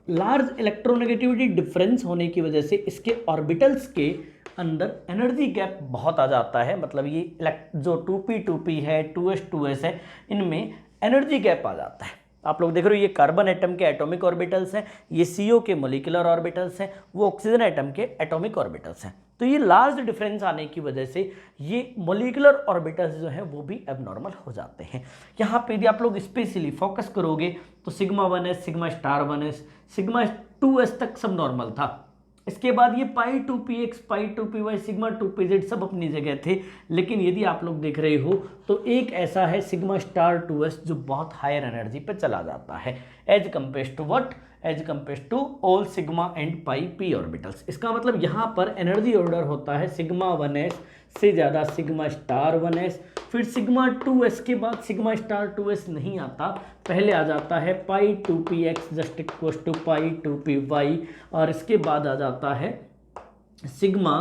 Large electronegativity difference होने की वजह से इसके ऑर्बिटल्स के अंदर एनर्जी गैप बहुत आ जाता है, मतलब ये जो 2p है 2s है, इनमें एनर्जी गैप आ जाता है। आप लोग देख रहे हो ये कार्बन एटम के एटॉमिक ऑर्बिटल्स हैं, ये CO के मोलिकुलर ऑर्बिटल्स हैं, वो ऑक्सीजन एटम के एटॉमिक ऑर्बिटल्स हैं। तो ये लार्ज डिफरेंस आने की वजह से ये मोलिकुलर ऑर्बिटल्स जो हैं वो भी एबनॉर्मल हो जाते हैं। यहाँ पे यदि आप लोग स्पेशली फोकस करोगे तो sigma 1s sigma star 1s sigma 2s तक सब नॉर्मल था। इसके बाद ये π2px π2py सिग्मा 2pz सब अपनी जगह थे। लेकिन यदि आप लोग देख रहे हो तो एक ऐसा है सिग्मा स्टार 2s जो बहुत हायर एनर्जी पे चला जाता है as compare to what, as compare to all sigma and pi p orbitals. इसका मतलब यहाँ पर एनर्जी ऑर्डर होता है सिग्मा 1s से ज़्यादा सिग्मा स्टार 1s, फिर सिग्मा 2s के बाद सिग्मा स्टार 2s नहीं आता, पहले आ जाता है pi 2px just equal to pi 2py, और इसके बाद आ जाता है सिग्मा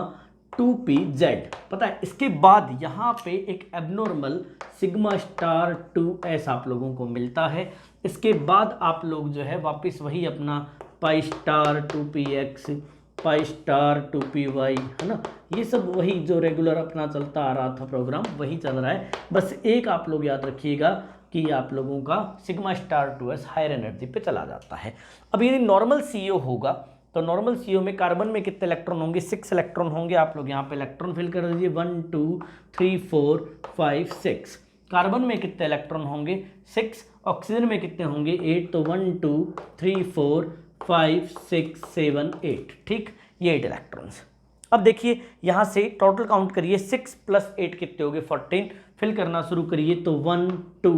2pz। पता है इसके बाद यहाँ पे एक एबनॉर्मल सिग्मा स्टार 2s आप लोगों को मिलता है। इसके बाद आप लोग जो है वापस वही अपना पाई स्टार 2px, पाई स्टार 2py, है ना, ये सब वही जो रेगुलर अपना चलता आ रहा था प्रोग्राम वही चल रहा है। बस एक आप लोग याद रखिएगा कि आप लोगों का sigma star 2s higher energy पे चला जाता है। अब यदि नॉर्मल CO होगा तो नॉर्मल CO में कार्बन में कितने इलेक्ट्रॉन होंगे, 6 इलेक्ट्रॉन होंगे। आप लोग यहाँ पे इलेक्ट्रॉन फिल कर दीजिए 1 2 3 4 5 6। कार्बन में कितने इलेक्ट्रॉन होंगे 6, ऑक्सीजन में कितने होंगे 8, तो 1 2 3 4 5 6 7 8, ठीक, ये 8 इलेक्ट्रॉन्स। अब देखिए यहाँ से टोटल काउंट करिए, 6 + 8 कितने हो गए 14, फिल करना शुरू करिए तो 1 2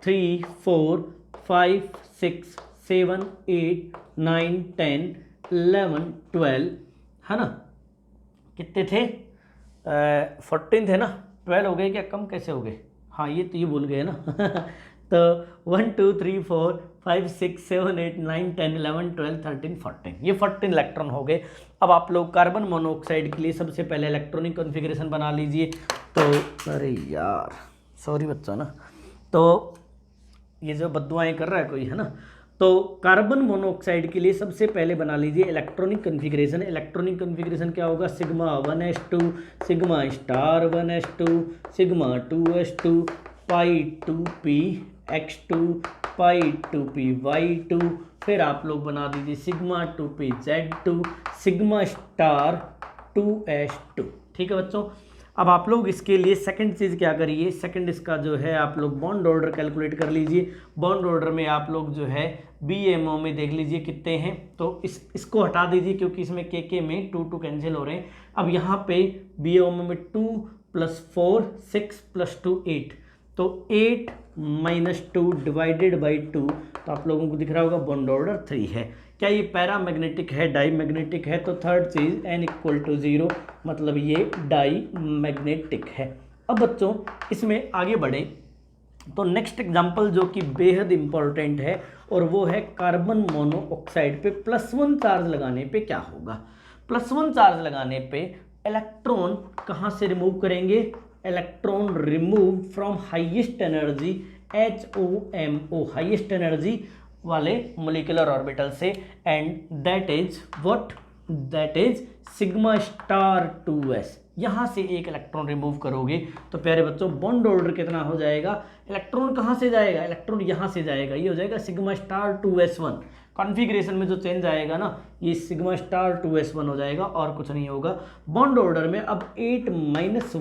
3 4 5 6 7 8 9 10 11 12, है ना, कितने थे 14 थे ना, 12 हो गए क्या, कम कैसे हो गए, हाँ ये तो ये भूल गए ना तो 1 2 3 4 5 6 7 8 9 10 11 12 13 14, ये 14 इलेक्ट्रॉन हो गए। अब आप लोग कार्बन मोनोऑक्साइड के लिए सबसे पहले इलेक्ट्रॉनिक कॉन्फ़िगरेशन बना लीजिए। तो अरे यार सॉरी बच्चों ना, तो ये जो बद्दुआएं कर रहा है कोई, है ना, तो कार्बन मोनोऑक्साइड के लिए सबसे पहले बना लीजिए इलेक्ट्रॉनिक कॉन्फ़िगरेशन। इलेक्ट्रॉनिक कॉन्फ़िगरेशन क्या होगा, sigma 1s2 sigma star 1s2 sigma 2s2 पाई 2px2 पाई 2py2, फिर आप लोग बना दीजिए sigma 2pz2 sigma star 2s2। ठीक है बच्चों, अब आप लोग इसके लिए सेकंड चीज़ क्या करिए, सेकंड इसका जो है आप लोग बॉन्ड ऑर्डर कैलकुलेट कर लीजिए। बॉन्ड ऑर्डर में आप लोग जो है BMO में देख लीजिए कितने हैं, तो इसको हटा दीजिए क्योंकि इसमें के में 2 2 कैंसिल हो रहे हैं। अब यहाँ पे BMO में 2 + 4 6 + 2 8, तो 8 - 2 डिवाइडेड बाई 2, तो आप लोगों को दिख रहा होगा बॉन्ड ऑर्डर 3 है। क्या ये पैरामैग्नेटिक है, डाई मैग्नेटिक है, तो थर्ड चीज़ n = 0, मतलब ये डाई मैग्नेटिक है। अब बच्चों इसमें आगे बढ़ें तो नेक्स्ट एग्जांपल जो कि बेहद इंपॉर्टेंट है, और वो है कार्बन मोनोऑक्साइड पे +1 चार्ज लगाने पे क्या होगा। +1 चार्ज लगाने पे इलेक्ट्रॉन कहाँ से रिमूव करेंगे, electron remove from highest energy HOMO, highest energy वाले मोलिकुलर ऑर्बिटल से, and that is what, that is sigma star 2s। यहाँ से एक इलेक्ट्रॉन रिमूव करोगे तो प्यारे बच्चों बॉन्ड ऑर्डर कितना हो जाएगा, इलेक्ट्रॉन कहाँ से जाएगा, इलेक्ट्रॉन यहाँ से जाएगा, ये हो जाएगा सिग्मा स्टार 2s1। कॉन्फ़िगरेशन में जो चेंज आएगा ना, ये सिग्मा स्टार 2s1 हो जाएगा और कुछ नहीं होगा। बॉन्ड ऑर्डर में अब 8 -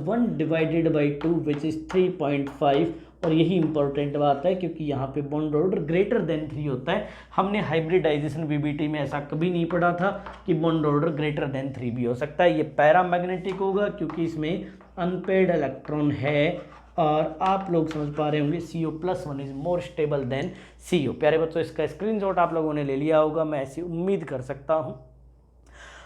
1 डिवाइडेड बाई 2 विच इज़ 3.5, और यही इंपॉर्टेंट बात है क्योंकि यहाँ पे बॉन्ड ऑर्डर ग्रेटर देन 3 होता है। हमने हाइब्रिडाइजेशन VBT में ऐसा कभी नहीं पढ़ा था कि बॉन्ड ऑर्डर ग्रेटर देन 3 भी हो सकता है। ये पैरामैग्नेटिक होगा क्योंकि इसमें अनपेड इलेक्ट्रॉन है, और आप लोग समझ पा रहे होंगे CO+1 is more stable then CO। प्यारे बच्चों इसका स्क्रीनशॉट आप लोगों ने ले लिया होगा, मैं ऐसी उम्मीद कर सकता हूँ।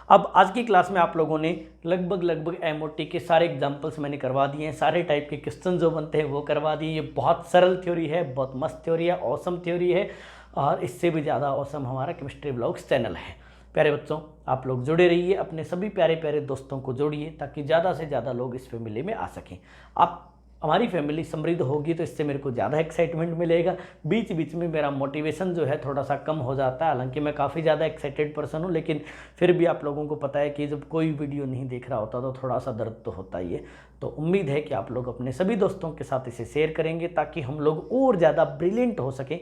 अब आज की क्लास में आप लोगों ने लगभग MOT के सारे एग्जांपल्स मैंने करवा दिए हैं, सारे टाइप के क्वेश्चन जो बनते हैं वो करवा दिए। ये बहुत सरल थ्योरी है, बहुत मस्त थ्योरी है, ऑसम थ्योरी है, और इससे भी ज़्यादा ऑसम हमारा केमिस्ट्री ब्लॉग्स चैनल है। प्यारे बच्चों आप लोग जुड़े रहिए, अपने सभी प्यारे प्यारे दोस्तों को जोड़िए ताकि ज़्यादा से ज़्यादा लोग इस फैमिली में आ सकें। आप हमारी फैमिली समृद्ध होगी तो इससे मेरे को ज़्यादा एक्साइटमेंट मिलेगा। बीच बीच में मेरा मोटिवेशन जो है थोड़ा सा कम हो जाता है, हालांकि मैं काफ़ी ज़्यादा एक्साइटेड पर्सन हूँ, लेकिन फिर भी आप लोगों को पता है कि जब कोई वीडियो नहीं देख रहा होता तो थोड़ा सा दर्द तो होता ही है। तो उम्मीद है कि आप लोग अपने सभी दोस्तों के साथ इसे शेयर करेंगे ताकि हम लोग और ज़्यादा ब्रिलियंट हो सकें।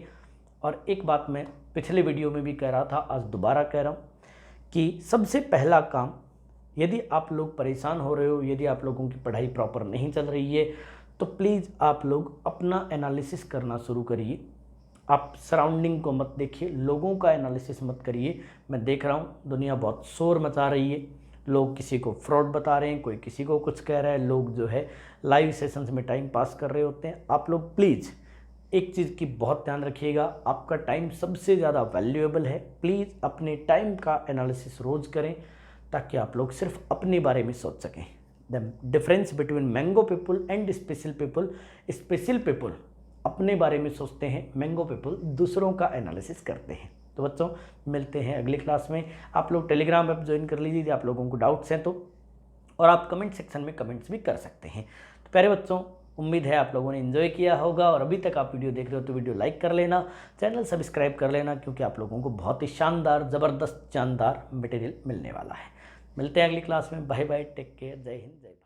और एक बात मैं पिछले वीडियो में भी कह रहा था, आज दोबारा कह रहा हूँ कि सबसे पहला काम, यदि आप लोग परेशान हो रहे हो, यदि आप लोगों की पढ़ाई प्रॉपर नहीं चल रही है, तो प्लीज़ आप लोग अपना एनालिसिस करना शुरू करिए। आप सराउंडिंग को मत देखिए, लोगों का एनालिसिस मत करिए। मैं देख रहा हूँ दुनिया बहुत शोर मचा रही है, लोग किसी को फ्रॉड बता रहे हैं, कोई किसी को कुछ कह रहा है, लोग जो है लाइव सेशंस में टाइम पास कर रहे होते हैं। आप लोग प्लीज़ एक चीज़ की बहुत ध्यान रखिएगा, आपका टाइम सबसे ज़्यादा वैल्यूएबल है। प्लीज़ अपने टाइम का एनालिसिस रोज़ करें ताकि आप लोग सिर्फ अपने बारे में सोच सकें। The difference between mango people and special people, special people अपने बारे में सोचते हैं, मैंगो पीपल दूसरों का एनालिसिस करते हैं। तो बच्चों मिलते हैं अगली क्लास में। आप लोग टेलीग्राम ऐप ज्वाइन कर लीजिए, आप लोगों को डाउट्स हैं तो, और आप कमेंट सेक्शन में कमेंट्स भी कर सकते हैं। तो प्यारे बच्चों, उम्मीद है आप लोगों ने एंजॉय किया होगा, और अभी तक आप वीडियो देख रहे हो तो वीडियो लाइक कर लेना, चैनल सब्सक्राइब कर लेना, क्योंकि आप लोगों को बहुत ही शानदार, ज़बरदस्त, जानदार मटेरियल मिलने वाला है। मिलते हैं अगली क्लास में। बाय बाय, टेक केयर, जय हिंद, जय भारत।